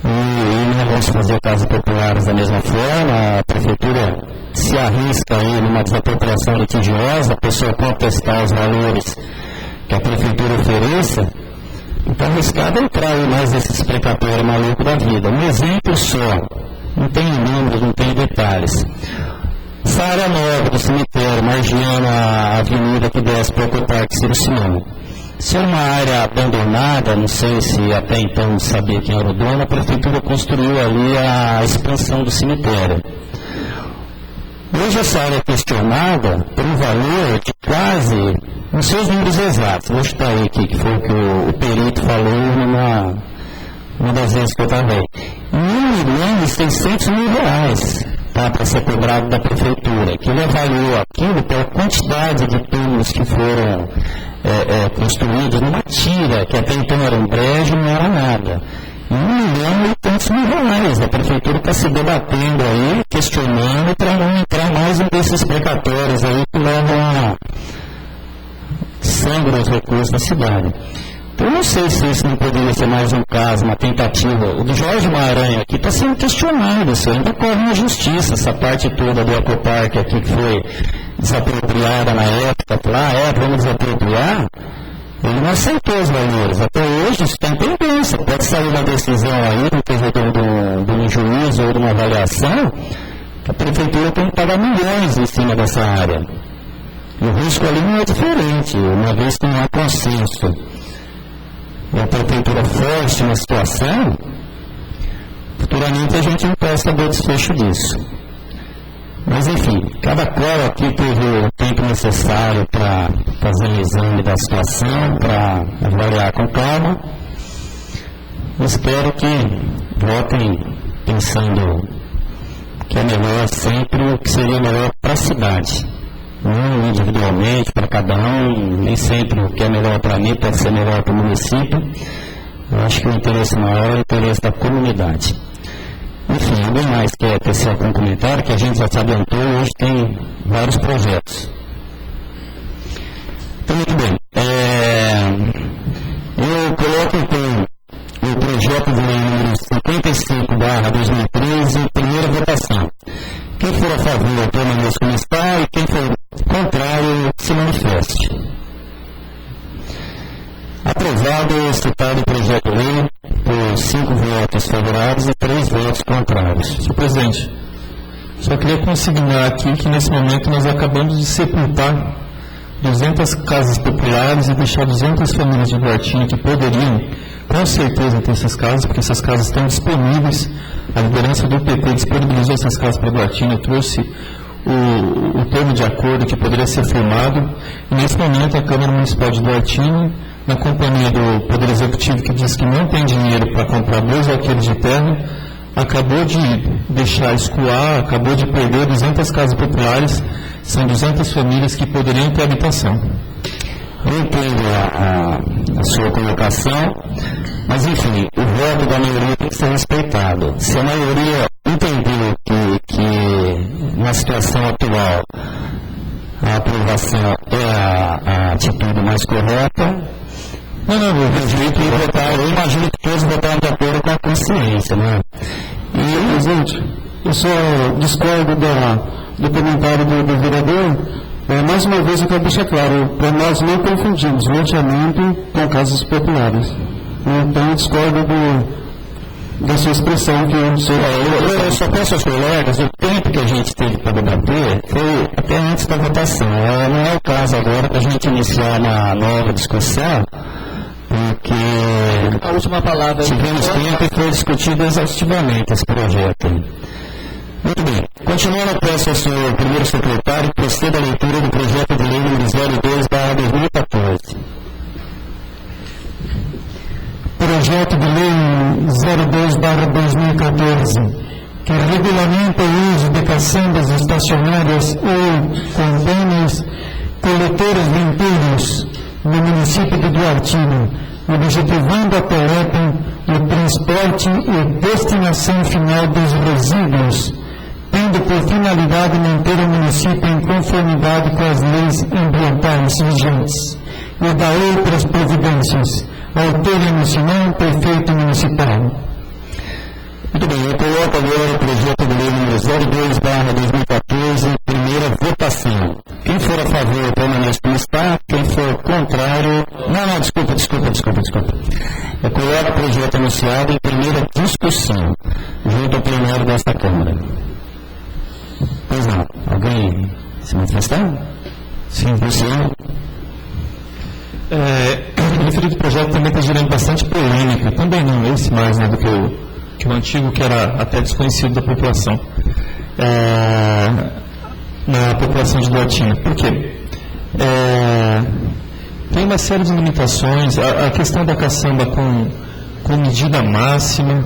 E não vamos fazer casas populares da mesma forma. A prefeitura se arrisca aí numa desapropriação litigiosa, a pessoa contestar os valores que a prefeitura ofereça. Então, arriscado entrar aí mais esses precatórios malucos da vida. Um exemplo só, não tem números, não tem detalhes. Essa área nova do cemitério, margeando a avenida que desce para o Ecoparque Ciro Simão. Se é uma área abandonada, não sei se até então sabia quem era o dono, a prefeitura construiu ali a expansão do cemitério. Hoje essa área é questionada por um valor de quase, não sei os números exatos, vou chutar aí aqui, que foi o que o perito falou uma das vezes que eu estava aí. R$1.600.000 para ser cobrado da prefeitura, que ele avaliou aquilo pela quantidade de túmulos que foram construídos numa tira, que até então era um brejo, não era nada. R$1.800.000. A prefeitura está se debatendo aí, questionando, para não entrar mais um desses precatórios aí que levam a sangue os recursos da cidade. Eu não sei se isso não poderia ser mais um caso, uma tentativa. O do Jorge Maranhão aqui está sendo questionado, isso ainda corre na justiça, essa parte toda do Ecoparque aqui que foi desapropriada na época, vamos desapropriar, ele não aceitou os valores. Até hoje isso está em pendência, pode sair uma decisão aí, de um juízo ou de uma avaliação, que a prefeitura tem que pagar milhões em cima dessa área. E o risco ali não é diferente, uma vez que não há consenso. E a prefeitura forte na situação, futuramente a gente não pode saber o desfecho disso. Mas enfim, cada qual aqui teve o tempo necessário para fazer um exame da situação, para avaliar com calma. Espero que votem pensando que é melhor sempre o que seria melhor para a cidade. Não individualmente, para cada um, nem sempre o que é melhor para mim pode ser melhor para o município. Eu acho que o interesse maior é o interesse da comunidade. Enfim, alguém mais quer tecer algum comentário, que a gente já se adiantou, hoje tem vários projetos. Então, muito bem. Eu coloco então o projeto de lei número 55/2013, primeira votação. Quem for a favor, permaneça como está, e quem for contrário, se manifeste. Aprovado, citado o projeto de lei por 5 votos favoráveis e 3 votos contrários. Senhor presidente, só queria consignar aqui que nesse momento nós acabamos de sepultar 200 casas populares e deixar 200 famílias de Duartina que poderiam, com certeza, ter essas casas, porque essas casas estão disponíveis. A liderança do PT disponibilizou essas casas para Duartina, trouxe o termo de acordo que poderia ser firmado, e nesse momento a Câmara Municipal de Duartina, na companhia do Poder Executivo, que diz que não tem dinheiro para comprar 2 alqueires de terra, acabou de deixar escoar, acabou de perder 200 casas populares, são 200 famílias que poderiam ter habitação. Eu entendo a sua colocação, mas enfim, o voto da maioria tem que ser respeitado. Se a maioria entendeu que na situação atual a aprovação é a atitude mais correta, eu imagino que todos votaram de acordo com a consciência, né? E, presidente, eu só discordo do comentário do vereador. Mais uma vez eu quero deixar claro, para nós não confundimos loteamento com casas populares. Então eu discordo da sua expressão que eu só peço aos colegas, o tempo que a gente teve para debater foi até antes da votação. Não é o caso agora para a gente iniciar uma nova discussão, porque a última palavra tivemos tempo e foi discutido exaustivamente esse projeto. Muito bem. Continuando, eu peço ao senhor primeiro secretário que proceda a leitura do projeto de lei número 02/2014. Projeto de lei 02/2014, que regulamenta o uso de caçambas estacionárias ou convênios coletores limpeiros no município de Duartino, objetivando a coleta, o transporte e destinação final dos resíduos, tendo por finalidade manter o município em conformidade com as leis ambientais vigentes e da outras providências. Autor emocional, prefeito municipal. Muito bem, eu coloco agora o projeto de lei número 02/2014, primeira votação. Quem for a favor, permanece como está. Quem for contrário... Não, desculpa. Eu coloco o projeto anunciado em primeira discussão, junto ao plenário desta Câmara. Pois não, alguém se manifestar? Sim, Luciano. O referido projeto também está gerando bastante polêmica, também não esse mais do que o antigo, que era até desconhecido da população, na população de Duartino. Por quê? Tem uma série de limitações, a questão da caçamba com medida máxima.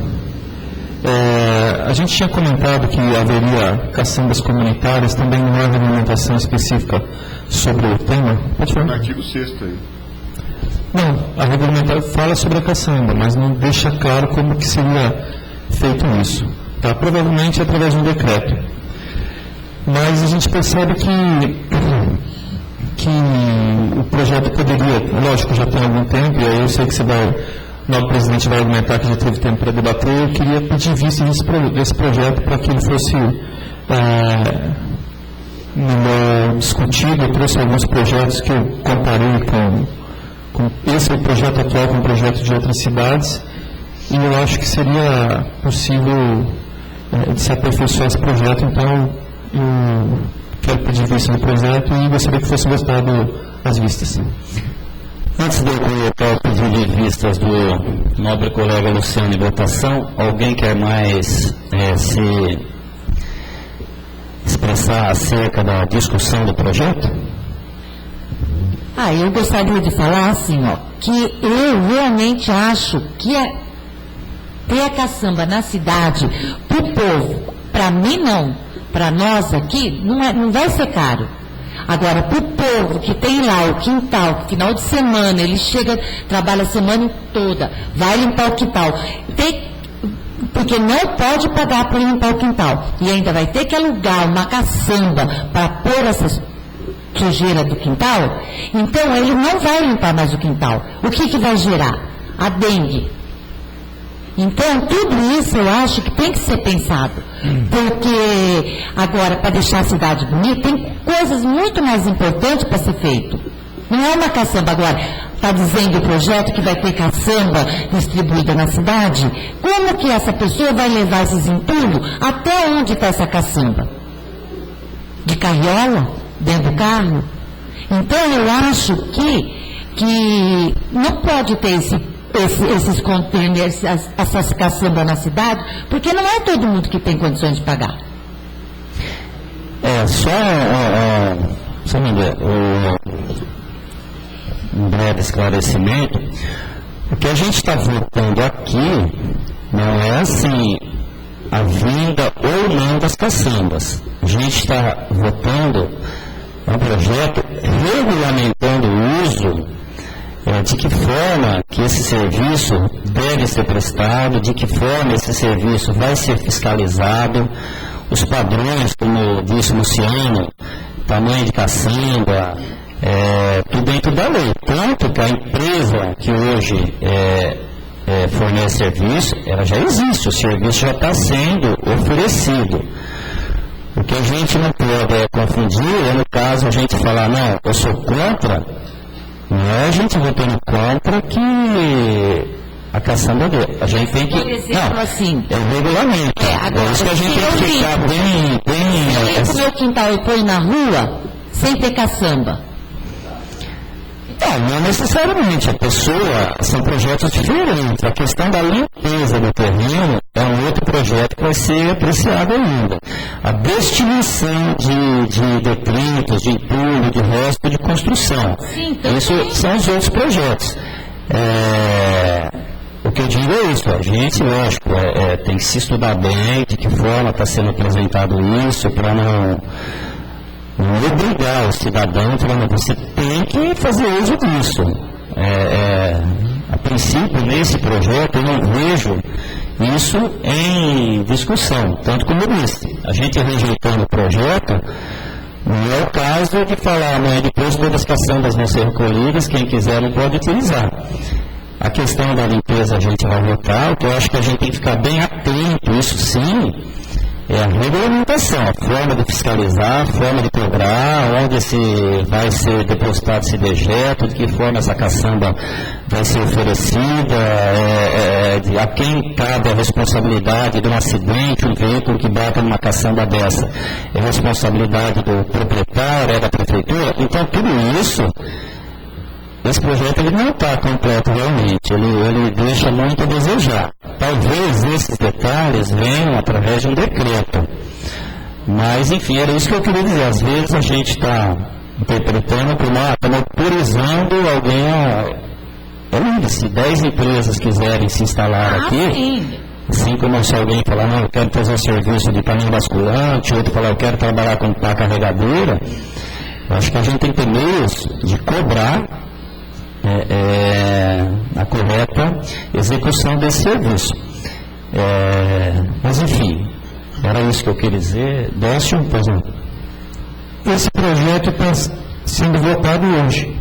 A gente tinha comentado que haveria caçambas comunitárias, também não há regulamentação específica sobre o tema. Pode falar? No artigo 6º aí. Não, a regulamentação fala sobre a caçamba, mas não deixa claro como que seria feito isso. Tá? Provavelmente através de um decreto. Mas a gente percebe que o projeto poderia, lógico, já tem algum tempo, e aí eu sei que o novo presidente vai argumentar que já teve tempo para debater. Eu queria pedir vista desse projeto para que ele fosse discutido. Eu trouxe alguns projetos que eu comparei com esse projeto atual com o projeto de outras cidades, e eu acho que seria possível de se aperfeiçoar esse projeto. Então eu quero pedir vista do projeto e gostaria que fosse votado as vistas. Antes de eu colocar o pedido de vistas do nobre colega Luciano em votação, alguém quer mais se expressar acerca da discussão do projeto? Eu gostaria de falar assim, que eu realmente acho que ter a caçamba na cidade, para o povo, para mim não, para nós aqui, não vai ser caro. Agora, para o povo que tem lá o quintal, final de semana, ele chega, trabalha a semana toda, vai limpar o quintal, porque não pode pagar para limpar o quintal, e ainda vai ter que alugar uma caçamba para pôr essas sujeira do quintal, então ele não vai limpar mais o quintal. O que vai gerar? A dengue. Então, tudo isso eu acho que tem que ser pensado. Porque, agora, para deixar a cidade bonita, tem coisas muito mais importantes para ser feito. Não é uma caçamba. Agora, está dizendo o projeto que vai ter caçamba distribuída na cidade. Como que essa pessoa vai levar esses entulhos? Até onde está essa caçamba? De carriola? Dentro do carro? Então, eu acho que não pode ter esses contêineres, essas caçambas na cidade, porque não é todo mundo que tem condições de pagar. Só um breve esclarecimento. O que a gente está votando aqui não é assim a vinda ou não das caçambas. A gente está votando um projeto regulamentando o uso, de que forma que esse serviço deve ser prestado, de que forma esse serviço vai ser fiscalizado, os padrões, como disse o Luciano, tamanho de caçamba, tudo dentro da lei. Tanto que a empresa que hoje fornece serviço, ela já existe, o serviço já está sendo oferecido. O que a gente não pode confundir é, no caso, a gente falar, não, eu sou contra, não é a gente votando contra que a caçamba dele. A gente tem que... Por exemplo, assim... É o regulamento. Agora, isso que a gente tem que ficar bem... Se o meu quintal eu põe na rua, sem ter caçamba. Não necessariamente. A pessoa, são projetos diferentes. A questão da limpeza do terreno é um outro projeto que vai ser apreciado ainda. A destinação de detritos, de entulho, de resto de construção. Sim, isso são os outros projetos. O que eu digo é isso, a gente, lógico, tem que se estudar bem de que forma está sendo apresentado isso, para não obrigar o cidadão, falando, você tem que fazer uso disso. A princípio, nesse projeto, eu não vejo isso em discussão, tanto como eu disse. A gente rejeitando o projeto, não é o caso de falar, amanhã depois todas as caçambas vão ser recolhidas, quem quiser não pode utilizar. A questão da limpeza a gente vai votar, o que eu acho que a gente tem que ficar bem atento, isso sim, é a regulamentação, a forma de fiscalizar, a forma de cobrar, onde vai ser depositado esse dejeto, de que forma essa caçamba vai ser oferecida, a quem cabe a responsabilidade de um acidente, um veículo que bata numa caçamba dessa, é responsabilidade do proprietário, é da prefeitura. Então tudo isso, esse projeto ele não está completo realmente, ele deixa muito a desejar. Talvez esses detalhes venham através de um decreto. Mas, enfim, era isso que eu queria dizer. Às vezes a gente está interpretando como, estamos autorizando alguém se 10 empresas quiserem se instalar aqui, Sim. assim como se alguém falar, não, eu quero fazer um serviço de caminho basculante, outro falar, eu quero trabalhar com pá carregadora, eu acho que a gente tem que ter meios de cobrar a correta execução desse serviço. Mas, enfim, era isso que eu queria dizer. Décio, por exemplo. Esse projeto está sendo votado hoje.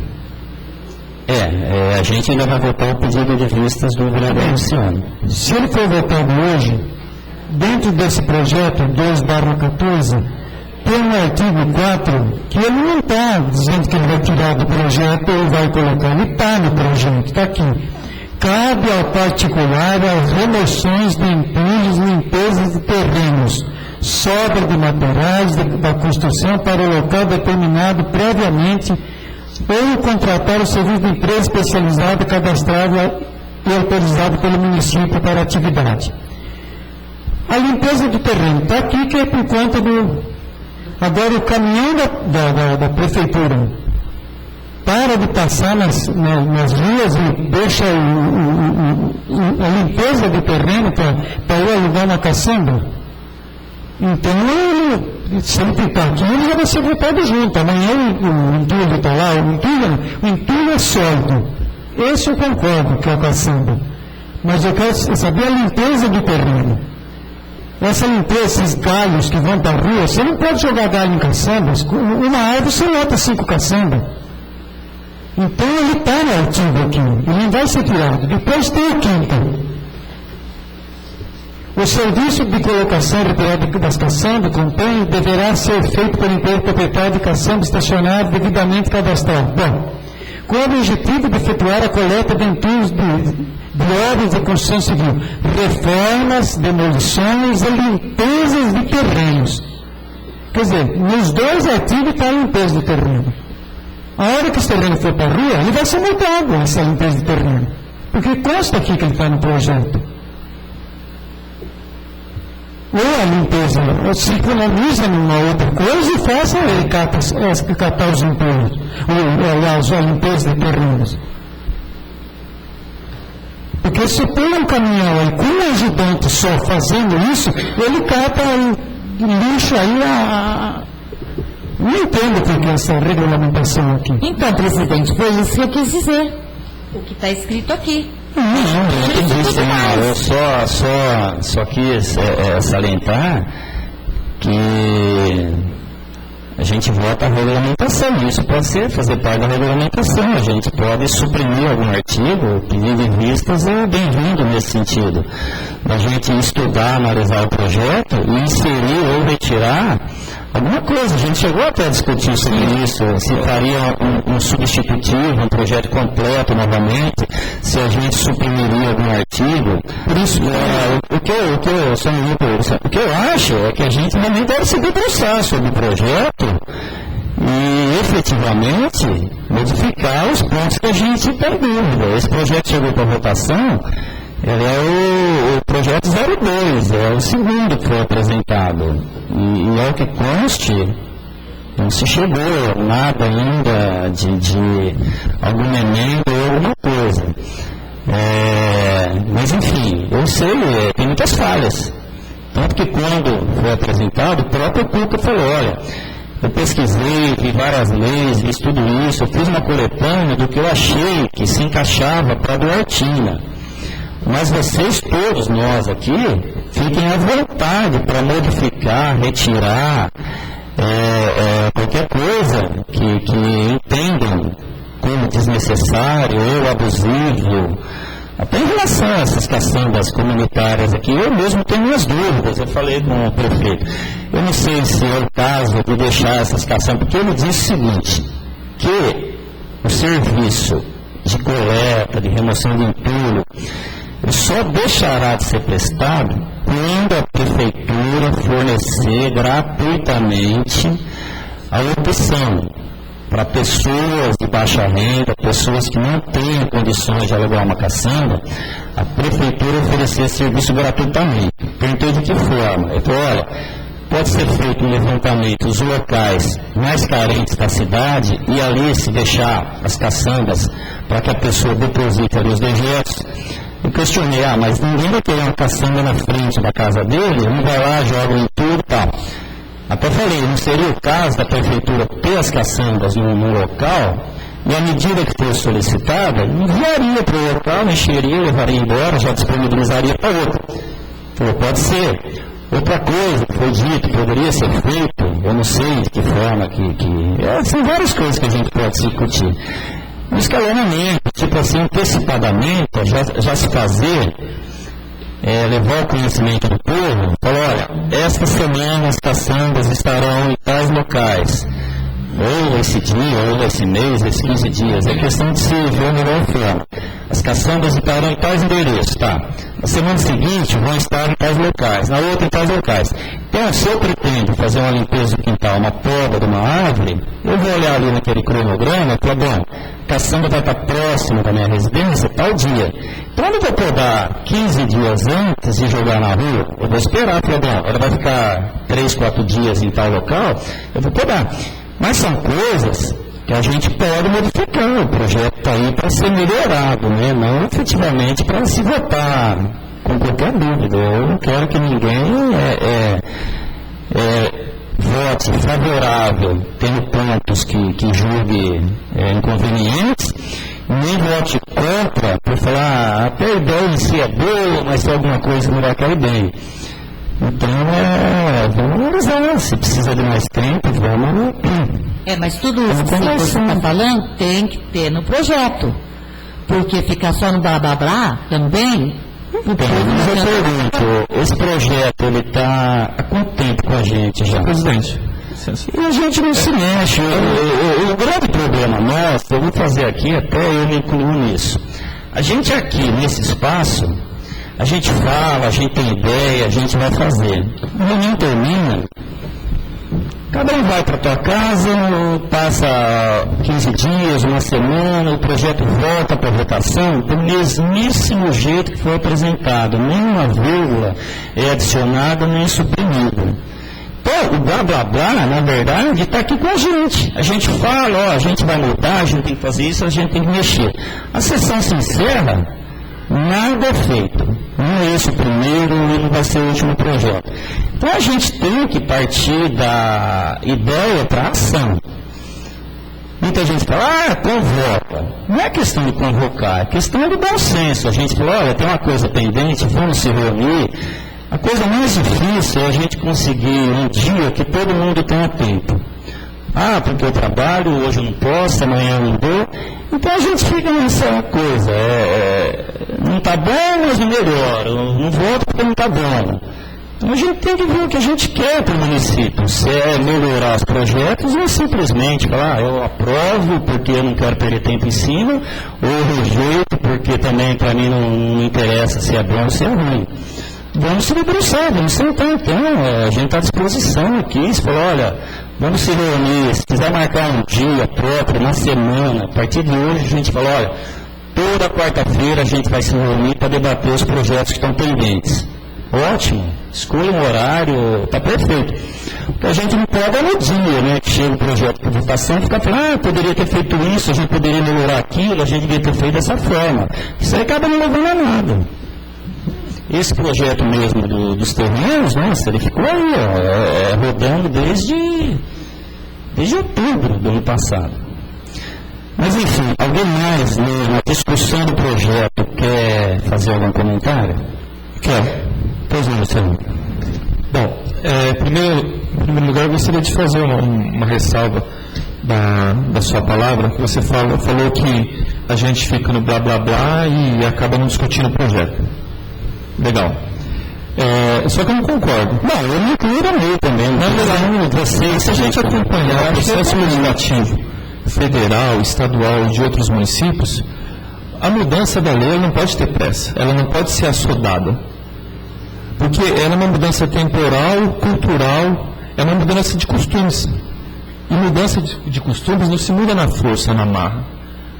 A gente ainda vai votar o pedido de vistas do vereador Luciano. Se ele for votado hoje, dentro desse projeto 2/14, tem um artigo 4 que ele não está dizendo que ele vai tirar do projeto ou vai colocar, ele está no projeto, está aqui. Cabe ao particular as remoções de entulhos e limpezas de terrenos, sobra de materiais da construção para o local determinado previamente ou contratar o serviço de empresa especializada, cadastrada e autorizada pelo município para a atividade. A limpeza do terreno está aqui, que é por conta do... Agora, o caminhão da prefeitura para de passar nas ruas e deixa a limpeza do terreno para ir alugar uma caçamba. Então, se ele está aqui, ele já vai ser votado junto. Amanhã o entulho está lá, o entulho é sólido. Esse eu concordo que é a caçamba. Mas eu quero saber a limpeza do terreno. Essa limpeza, esses galhos que vão para a rua, você não pode jogar galho em caçambas. Uma árvore você nota 5 caçambas. Então ele está no artigo aqui, ele não vai ser tirado. Depois tem o 5º. O serviço de colocação e retirada das caçambas compõe deverá ser feito pelo empresa proprietária de caçamba estacionado devidamente cadastrado. Bom, com o objetivo de efetuar a coleta de entulhos de obras de construção civil, reformas, demolições e limpezas de terrenos. Quer dizer, nos 2 artigos está a limpeza do terreno. A hora que esse terreno for para a rua, ele vai ser multado, essa limpeza de terreno. Porque consta aqui que ele está no projeto. Ou a limpeza se economiza numa outra coisa e faça ele catar os entulhos, ou a limpeza de terrenos. Porque se põe um caminhão aí com um ajudante só fazendo isso, ele cata lixo aí Não entendo por que essa regulamentação aqui. Então, presidente, foi isso que eu quis dizer. O que está escrito aqui. Eu só quis salientar que a gente vota a regulamentação. Isso pode fazer parte da regulamentação. A gente pode suprimir algum artigo, pedir de vistas, é bem-vindo nesse sentido. A gente estudar, analisar o projeto e inserir ou retirar alguma coisa. A gente chegou até a discutir sobre isso, se faria um substitutivo, um projeto completo novamente, se a gente suprimiria algum artigo. Por isso, o que eu acho é que a gente realmente deve se debruçar sobre o projeto e efetivamente modificar os pontos que a gente tem dúvida. Esse projeto chegou para votação, ele é o projeto 02, é o segundo que foi apresentado. E ao que conste, não se chegou nada ainda de alguma emenda ou alguma coisa. Mas enfim, eu sei, tem muitas falhas. Tanto que quando foi apresentado, o próprio Cuca falou, olha, eu pesquisei, vi várias leis, vi tudo isso, eu fiz uma coletânea do que eu achei que se encaixava para a Duartina. Mas vocês todos, nós aqui, fiquem à vontade para modificar, retirar qualquer coisa que entendam como desnecessário ou abusivo. Até em relação a essas caçambas comunitárias aqui, eu mesmo tenho minhas dúvidas. Eu falei com o prefeito, eu não sei se é o caso de deixar essas caçambas, porque ele disse o seguinte, que o serviço de coleta, de remoção de entulho, só deixará de ser prestado quando a prefeitura fornecer gratuitamente a opção para pessoas de baixa renda, pessoas que não têm condições de alugar uma caçamba, a prefeitura oferecer serviço gratuitamente. Perguntei de que forma? Eu falei, olha, pode ser feito um levantamento dos locais mais carentes da cidade e ali se deixar as caçambas para que a pessoa deposite ali os dejetos. Eu questionei, mas ninguém vai querer uma caçamba na frente da casa dele, um vai lá, joga em tudo e tal. Até falei, não seria o caso da prefeitura ter as caçambas no local, e à medida que for solicitada, enviaria para o local, encheria, levaria embora, já disponibilizaria para outro. Falou, pode ser. Outra coisa que foi dito, poderia ser feito, eu não sei de que forma são várias coisas que a gente pode discutir. Um escalonamento, tipo assim, antecipadamente, já se fazer, levar o conhecimento do povo, falar, olha, esta semana as caçambas estarão em tais locais, ou esse dia, ou esse mês, esses 15 dias, é questão de se ver a melhor forma. As caçambas estarão em tais endereços, tá? Na semana seguinte vão estar em tais locais, na outra em tais locais. Então, se eu pretendo fazer uma limpeza do quintal, uma poda de uma árvore, eu vou olhar ali naquele cronograma e falar, bom, a caçamba vai estar próxima da minha residência, tal dia. Então, eu não vou podar 15 dias antes de jogar na rua, eu vou esperar, falar, bom, ela vai ficar 3, 4 dias em tal local, eu vou podar. Mas são coisas que a gente pode modificar. O projeto está aí para ser melhorado, né? Não efetivamente para se votar com qualquer dúvida. Eu não quero que ninguém vote favorável, tendo pontos que julgue inconvenientes, nem vote contra por falar até a ideia em si é boa, mas se alguma coisa não vai cair bem. Então, vamos analisar, se precisa de mais tempo, vamos... mas tudo isso que você está falando tem que ter no projeto, porque ficar só no blá blá blá também... Então, mas eu pergunto, esse projeto, ele está há quanto tempo com a gente já? Presidente. E a gente não se mexe. O grande problema nosso, eu vou fazer aqui, até eu me incluo nisso. A gente aqui, nesse espaço... A gente fala, a gente tem ideia, a gente vai fazer. A reunião termina, cada um vai para a tua casa, passa 15 dias, uma semana, o projeto volta para a votação do mesmíssimo jeito que foi apresentado. Nenhuma vírgula é adicionada nem suprimida. Então, o blá blá blá, na verdade, está aqui com a gente. A gente fala, a gente vai mudar, a gente tem que fazer isso, a gente tem que mexer. A sessão se encerra. Nada é feito. Não é esse o primeiro e não vai ser o último projeto. Então a gente tem que partir da ideia para a ação. Muita gente fala, convoca. Não é questão de convocar, é questão de bom senso. A gente fala, olha, tem uma coisa pendente, vamos se reunir. A coisa mais difícil é a gente conseguir um dia que todo mundo tenha tempo. Porque eu trabalho, hoje eu não posso, amanhã eu não dou. Então a gente fica nessa coisa, não está bom, mas não melhora, não volta porque não está bom. Então a gente tem que ver o que a gente quer para o município, se é melhorar os projetos ou simplesmente falar, eu aprovo porque eu não quero perder tempo em cima, ou rejeito porque também para mim não interessa se é bom ou se é ruim. Vamos se debruçar, vamos sentar então, a gente está à disposição aqui, se falar, olha, vamos se reunir, se quiser marcar um dia próprio, uma semana, a partir de hoje a gente fala, olha, toda quarta-feira a gente vai se reunir para debater os projetos que estão pendentes. Ótimo, escolha um horário, está perfeito. O que a gente não pode é no dia, né, que chega o projeto de votação, ficar falando, poderia ter feito isso, a gente poderia melhorar aquilo, a gente devia ter feito dessa forma. Isso aí acaba não levando a nada. Esse projeto mesmo dos terrenos, nossa, ele ficou aí, ó, rodando desde outubro do ano passado. Mas enfim, alguém mais na discussão do projeto quer fazer algum comentário? Quer? Pois não, Luciano. Bom, em primeiro lugar, eu gostaria de fazer uma ressalva da sua palavra, que você falou que a gente fica no blá blá blá e acaba não discutindo o projeto. Legal. Só que eu não concordo. Não, eu não incluo a lei também. Na verdade, se a gente acompanhar o processo legislativo federal, estadual e de outros municípios, a mudança da lei não pode ter pressa, ela não pode ser assodada. Porque ela é uma mudança temporal, cultural, é uma mudança de costumes. E mudança de costumes não se muda na força, na marra.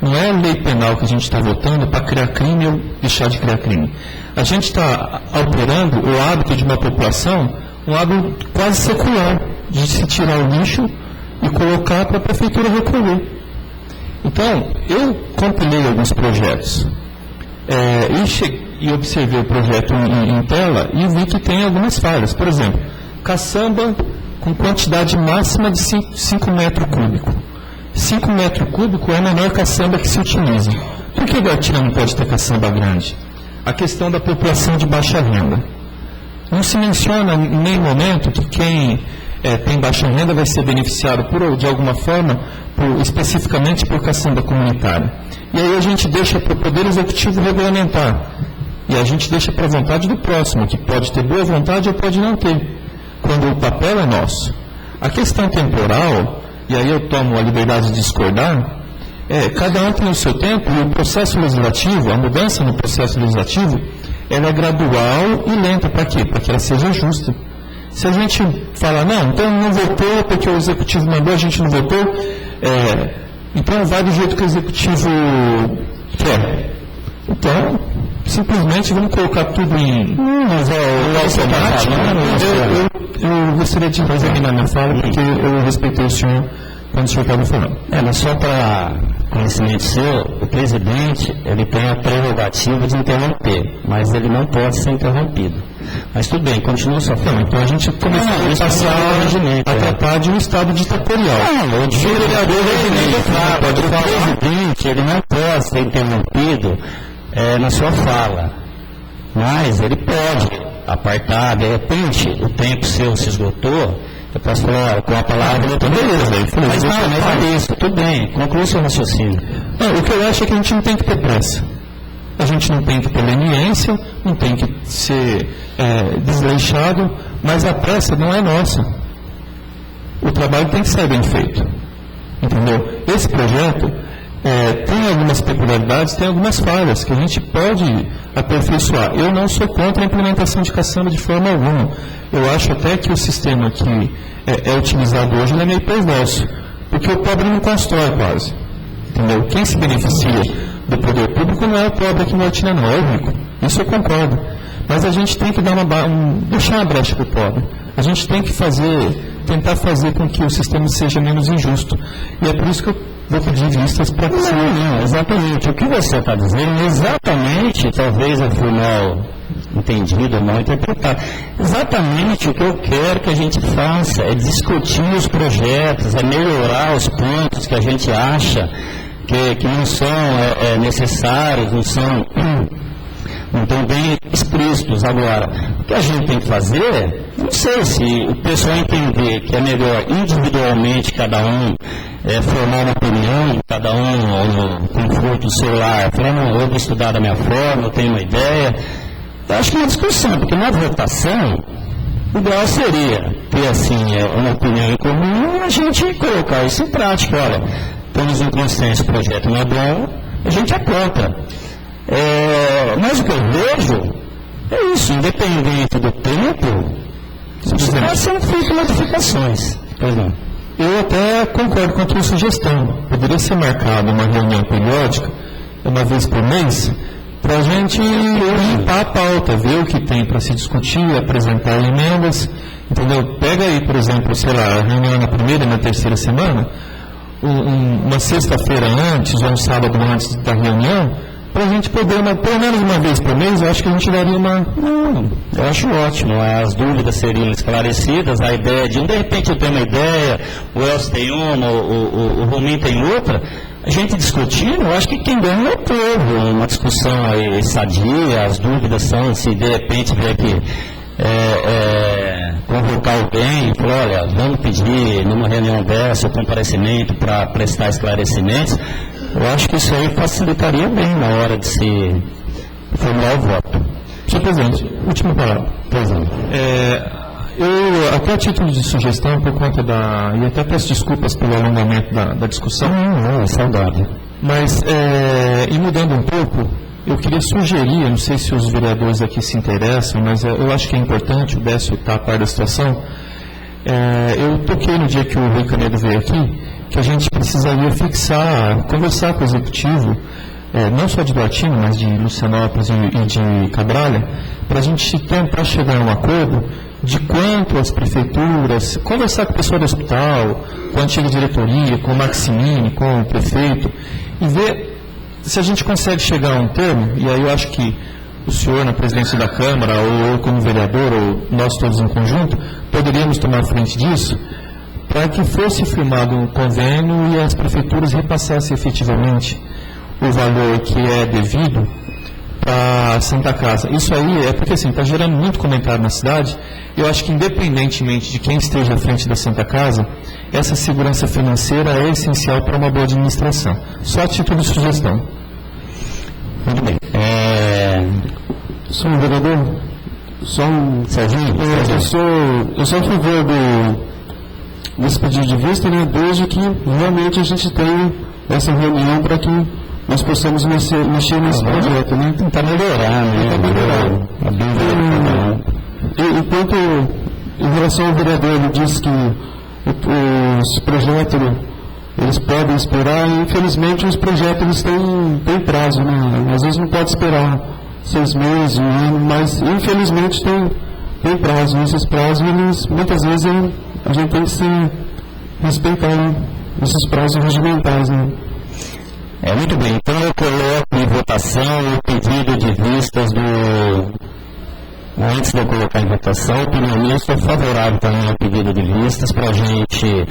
Não é a lei penal que a gente está votando para criar crime ou deixar de criar crime. A gente está alterando o hábito de uma população, um hábito quase secular, de se tirar o lixo e colocar para a prefeitura recolher. Então, eu compilei alguns projetos e observei o projeto em tela e vi que tem algumas falhas. Por exemplo, caçamba com quantidade máxima de 5 metros cúbicos. 5 metros cúbicos é a menor caçamba que se utiliza. Por que Guartina não pode ter caçamba grande? A questão da população de baixa renda. Não se menciona em nenhum momento que quem tem baixa renda vai ser beneficiado de alguma forma, especificamente por caçamba comunitária. E aí a gente deixa para o Poder Executivo regulamentar. E a gente deixa para a vontade do próximo, que pode ter boa vontade ou pode não ter, quando o papel é nosso. A questão temporal, e aí eu tomo a liberdade de discordar, cada um tem o seu tempo, e o processo legislativo, a mudança no processo legislativo, ela é gradual e lenta. Para quê? Para que ela seja justa. Se a gente falar, não, então não votou porque o Executivo mandou, a gente não votou, então vai do jeito que o Executivo quer. Então, simplesmente vamos colocar tudo em automático. Eu gostaria de terminar minha fala, porque eu respeitei o senhor quando o senhor estava falando. Mas só para conhecimento seu, o presidente, ele tem a prerrogativa de interromper, mas ele não pode ser interrompido. Mas tudo bem, continua sua fala. Então a gente começou a passar a tratar de um estado ditatorial. O vereador pode falar. O presidente, ele não pode ser interrompido na sua fala, mas ele pode apartar, de repente, o tempo seu se esgotou, eu posso falar com a palavra, então beleza, mas não é isso, tudo bem, conclua seu raciocínio. O que eu acho é que a gente não tem que ter pressa, a gente não tem que ter leniência, não tem que ser desleixado, mas a pressa não é nossa, o trabalho tem que ser bem feito, entendeu? Esse projeto tem algumas peculiaridades, tem algumas falhas que a gente pode aperfeiçoar. Eu não sou contra a implementação de caçamba de forma alguma. Eu acho até que o sistema que é utilizado hoje é meio perverso, porque o pobre não constrói quase. Entendeu? Quem se beneficia do poder público não é o pobre aqui em Guartina, não, é o rico. Isso eu concordo. Mas a gente tem que dar deixar uma brecha para o pobre. A gente tem que tentar fazer com que o sistema seja menos injusto. E é por isso que eu vou pedir vistas para que... Não, exatamente. O que você está dizendo, exatamente, talvez eu fui mal entendido, mal interpretado. Exatamente o que eu quero que a gente faça é discutir os projetos, é melhorar os pontos que a gente acha que não são necessários, não estão bem explícitos. Agora, o que a gente tem que fazer, não sei se o pessoal entender que é melhor individualmente cada um formar uma opinião, cada um no conforto do celular, falar, não, eu vou estudar da minha forma, eu tenho uma ideia. Eu acho que é uma discussão, porque na votação, O ideal seria ter, assim, uma opinião em comum e a gente colocar isso em prática. Olha, temos um consenso, o projeto não é bom, a gente é contra. Mas o que eu vejo é isso, independente do tempo, está sendo feitas modificações. Pois não. Eu até concordo com a tua sugestão. Poderia ser marcada uma reunião periódica, uma vez por mês, para a gente limpar a pauta, ver o que tem para se discutir, apresentar emendas, entendeu? Pega aí, por exemplo, sei lá, a reunião na primeira e na terceira semana, uma sexta-feira antes ou um sábado antes da reunião, para a gente poder, pelo menos uma vez por mês, eu acho que a gente daria uma... Não, eu acho ótimo, as dúvidas seriam esclarecidas, a ideia de repente eu tenho uma ideia, o Elcio tem uma, o Rominho tem outra, a gente discutindo, eu acho que quem ganha é o povo, uma discussão aí sadia, as dúvidas são, se de repente vier que convocar alguém e falar, olha, vamos pedir numa reunião dessa o comparecimento para prestar esclarecimentos, eu acho que isso aí facilitaria bem na hora de se formular o voto. Senhor Presidente, última palavra. Presidente. Eu, até a título de sugestão, por conta e até peço desculpas pelo alongamento da discussão. Não, é saudável. Mas, e mudando um pouco, eu queria sugerir, eu não sei se os vereadores aqui se interessam, mas eu acho que é importante, o Décio está a par da situação. Eu toquei no dia que o Rui Canedo veio aqui, que a gente precisaria conversar com o Executivo, não só de Duartino, mas de Lucianópolis e de Cabralha, para a gente tentar chegar a um acordo de quanto as prefeituras, conversar com o pessoal do hospital, com a antiga diretoria, com o Maximini, com o prefeito, e ver se a gente consegue chegar a um termo, e aí eu acho que o senhor na presidência da Câmara, ou eu como vereador, ou nós todos em conjunto, poderíamos tomar frente disso, para que fosse firmado um convênio e as prefeituras repassassem efetivamente o valor que é devido para a Santa Casa. Isso aí é porque, assim, está gerando muito comentário na cidade. Eu acho que, independentemente de quem esteja à frente da Santa Casa, essa segurança financeira é essencial para uma boa administração. Só a título de sugestão. Muito bem. Senhor vereador, Serginho? Eu sou a favor desse pedido de vista, né, desde que realmente a gente tenha essa reunião para que nós possamos mexer nesse projeto, né? Tentar melhorar, né? Enquanto, em relação ao vereador, ele disse que os projetos, eles podem esperar, e infelizmente os projetos têm prazo, né? Às vezes não pode esperar 6 meses, 1 ano, mas infelizmente tem prazo. E esses prazos, muitas vezes, a gente tem que respeitar esses prazos regimentais, né? Muito bem, então eu coloco em votação o pedido de vistas Antes de eu colocar em votação, opinião estou favorável também ao pedido de vistas para a gente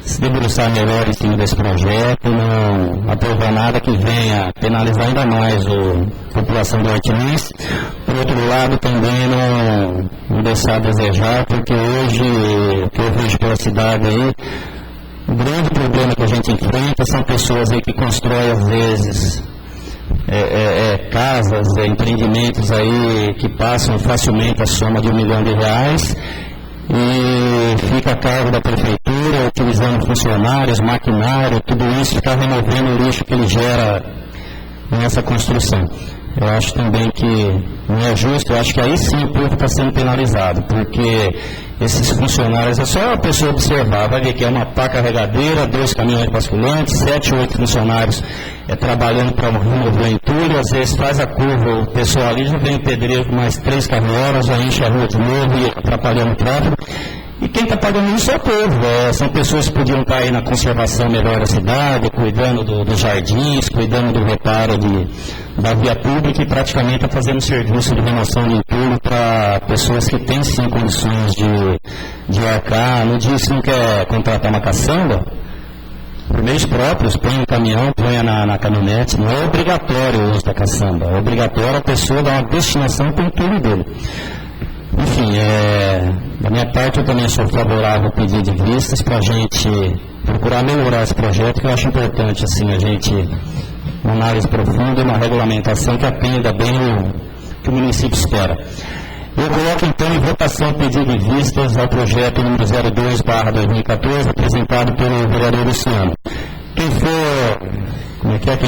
se debruçar melhor em cima desse projeto, não aprovar nada que venha penalizar ainda mais a população do Hortinense. Por outro lado, também não deixar a desejar, porque hoje, o que eu vejo pela cidade aí, o grande problema que a gente enfrenta são pessoas aí que constroem, às vezes, casas, empreendimentos aí que passam facilmente a soma de R$1 milhão e fica a cargo da prefeitura, utilizando funcionários, maquinário, tudo isso, ficar removendo o lixo que ele gera nessa construção. Eu acho também que não é justo, eu acho que aí sim o povo está sendo penalizado, porque esses funcionários, é só a pessoa observar, vai ver que é uma pá carregadeira, 2 caminhões basculantes, 7, 8 funcionários trabalhando para remover o entulho, às vezes faz a curva, o pessoal ali já vem o pedreiro com mais 3 caminhonas, já enche a rua de novo e atrapalhando o tráfego. E quem está pagando isso é o povo. São pessoas que podiam estar aí na conservação melhor da cidade, cuidando dos jardins, cuidando do reparo da via pública e praticamente está fazendo serviço de remoção de entulho para pessoas que têm sim condições de arcar. No dia se não quer contratar uma caçamba, por meios próprios, põe no caminhão, põe na caminhonete. Não é obrigatório o uso da caçamba, é obrigatório a pessoa dar uma destinação para o entulho dele. Enfim, da minha parte eu também sou favorável ao pedido de vistas para a gente procurar melhorar esse projeto, que eu acho importante, assim, a gente, uma análise profunda e uma regulamentação que atenda bem o que o município espera. Eu coloco então em votação o pedido de vistas ao projeto número 02/2014, apresentado pelo vereador Luciano. Quem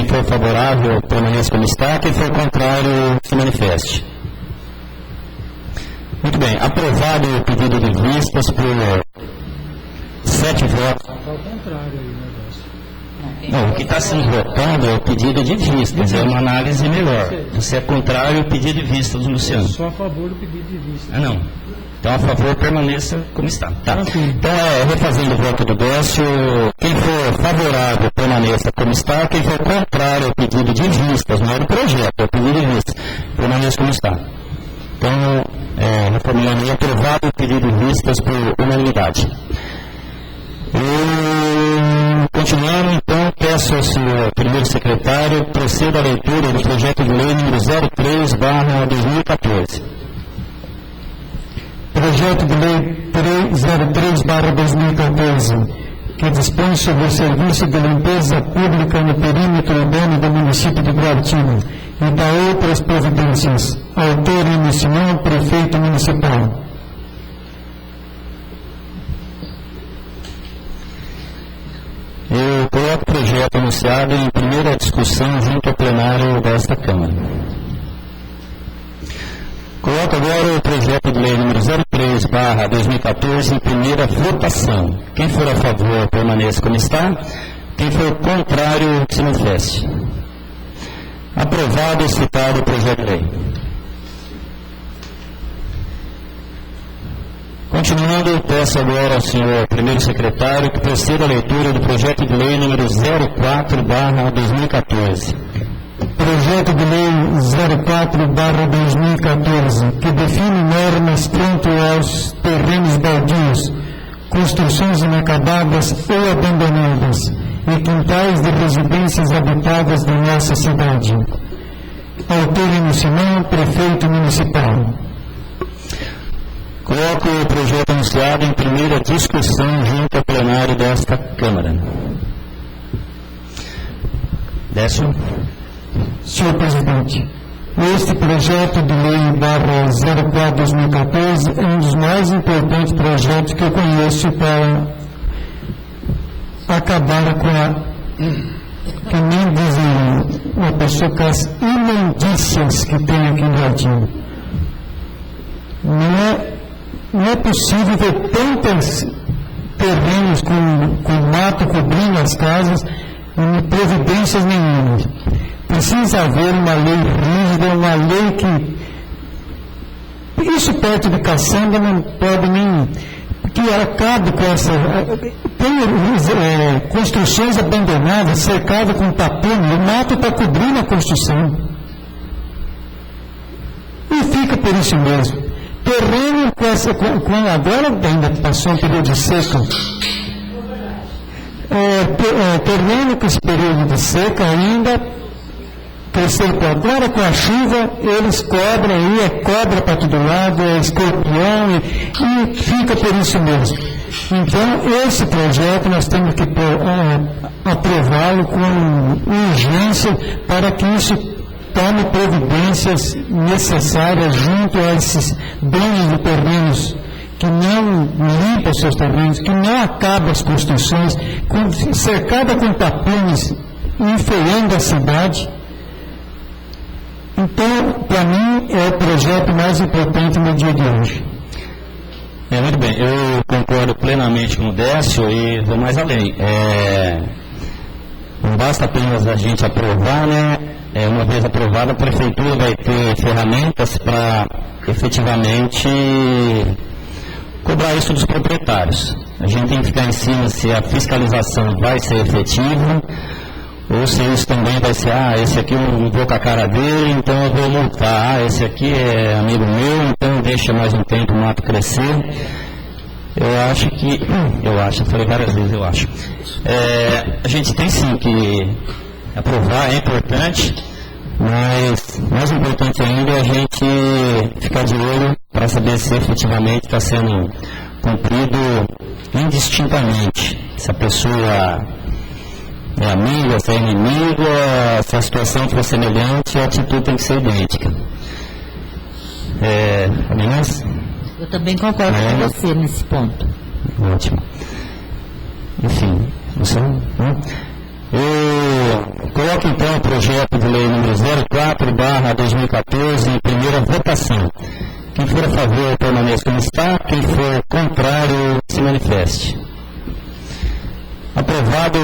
for favorável, permaneça como está. Quem for contrário, se manifeste. Muito bem. Aprovado o pedido de vistas por 7 votos. Não, o que está sendo votado é o pedido de vistas, é uma análise melhor. Você é contrário ao pedido de vistas do Luciano? Eu sou a favor do pedido de vistas. Ah, não. Então, a favor, permaneça como está. Tá. Então, refazendo o voto do Décio, quem for favorável, permaneça como está. Quem for contrário ao pedido de vistas, não é do projeto, é o pedido de vistas, permaneça como está. Então, reformulando aí, aprovado o pedido de vistas por unanimidade. Continuando, então, peço ao senhor primeiro secretário, proceda à leitura do projeto de lei número 03/2014. Projeto de lei 303/2014, que dispõe sobre o serviço de limpeza pública no perímetro urbano do município de Guaratinga e da outras providências. Autor Lino Simão, prefeito municipal. Eu coloco o projeto anunciado em primeira discussão junto ao plenário desta Câmara. Coloco agora o projeto de lei número 03/2014 em primeira votação. Quem for a favor, permaneça como está. Quem for contrário, se manifeste. Aprovado e citado o projeto de lei. Continuando, peço agora ao senhor primeiro secretário que proceda à leitura do projeto de lei número 04/2014. Projeto de lei 04/2014, que define normas quanto aos terrenos baldios, construções inacabadas ou abandonadas e quintais de residências habitadas da nossa cidade. Autor Lino Simão, prefeito municipal. Coloco o projeto anunciado em primeira discussão junto ao plenário desta Câmara. Décio. Senhor presidente, este projeto de lei /04/2014 é um dos mais importantes projetos que eu conheço para acabar com que nem dizem uma pessoa com as imundícias que tem aqui no Jardim. Não é possível ver tantos terrenos com mato cobrindo as casas e providências nenhumas. Precisa haver uma lei rígida, uma lei que... Isso perto de caçamba não pode nem... Que acabe com essa... Tem construções abandonadas, cercadas com tapume, o mato está cobrindo a construção. E fica por isso mesmo. Terreno agora ainda passou um período de seca. Terreno com esse período de seca ainda cresceu agora com a chuva, eles cobram aí, é cobra para todo lado, é escorpião e fica por isso mesmo. Então, esse projeto nós temos que aprová-lo com urgência para que isso tome providências necessárias junto a esses donos de terrenos que não limpam seus terrenos, que não acabam as construções, cercada com tapumes, enfeiando a cidade. Então, para mim, é o projeto mais importante no dia de hoje. Muito bem, eu concordo plenamente com o Décio e vou mais além. Não basta apenas a gente aprovar, né? Uma vez aprovada, a Prefeitura vai ter ferramentas para efetivamente cobrar isso dos proprietários. A gente tem que ficar em cima se a fiscalização vai ser efetiva ou se isso também vai ser, esse aqui eu não vou com a cara dele, então eu vou multar. Esse aqui é amigo meu, então deixa mais um tempo o mato crescer. Eu falei várias vezes, a gente tem sim que aprovar, é importante, mas mais importante ainda é a gente ficar de olho para saber se efetivamente está sendo cumprido indistintamente. Se a pessoa é amiga, se é inimiga, se a situação for semelhante, a atitude tem que ser idêntica. Aliás? Eu também concordo com você nesse ponto. Ótimo. Enfim, eu coloco então o projeto de lei número 04/2014 em primeira votação. Quem for a favor, permaneça como está. Quem for contrário, se manifeste. Aprovado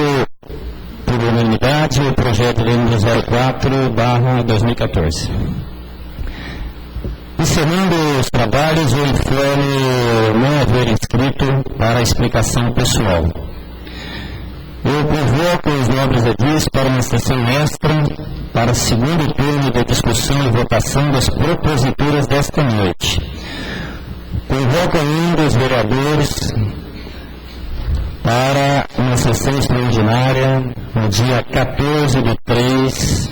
por unanimidade o projeto de lei número 04/2014. Encerrando os trabalhos, eu informo não haver inscrito para a explicação pessoal. Eu convoco os nobres edis para uma sessão extra para o segundo turno de discussão e votação das proposituras desta noite. Convoco ainda os vereadores para uma sessão extraordinária no dia 14/3,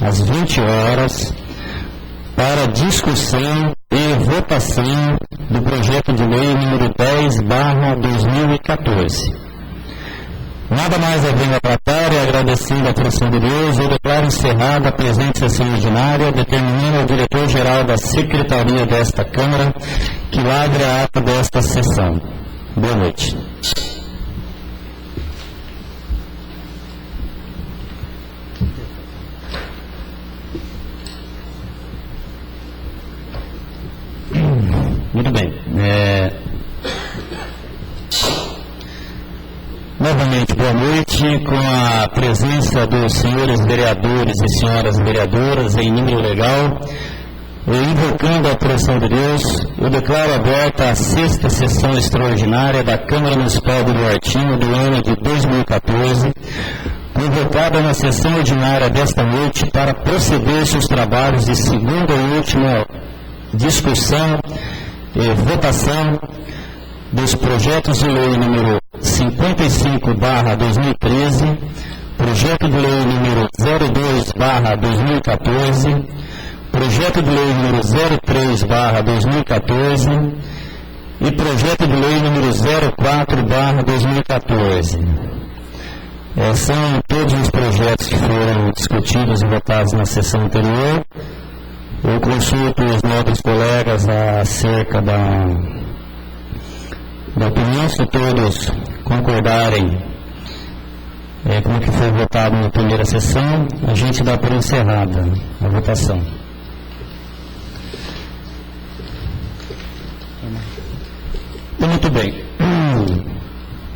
às 20 horas, para discussão e votação do projeto de lei número 10/2014. Nada mais havendo a tratar e agradecendo a atenção de Deus, eu declaro encerrada a presente sessão ordinária, determinando ao diretor-geral da Secretaria desta Câmara que lavre a ata desta sessão. Boa noite. Muito bem. Novamente, boa noite, com a presença dos senhores vereadores e senhoras vereadoras em número legal, invocando a proteção de Deus, eu declaro aberta a 6ª sessão extraordinária da Câmara Municipal do Duartino do ano de 2014, convocada na sessão ordinária desta noite para proceder seus trabalhos de segunda e última discussão e votação dos projetos de lei número 55/2013, projeto de lei número 02/2014, projeto de lei número 03/2014 e projeto de lei número 04/2014. São todos os projetos que foram discutidos e votados na sessão anterior. Eu consulto os nobres colegas acerca da opinião, se todos concordarem com o que foi votado na primeira sessão, a gente dá por encerrada a votação. Muito bem.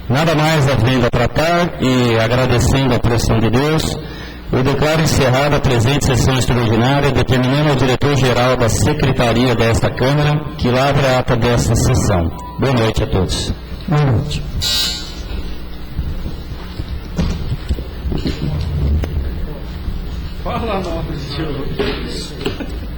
Nada mais havendo a tratar e agradecendo a proteção de Deus, eu declaro encerrada a presente sessão extraordinária, determinando ao diretor-geral da Secretaria desta Câmara que lavre a ata desta sessão. Boa noite a todos. Boa noite. Fala, nobre senhor.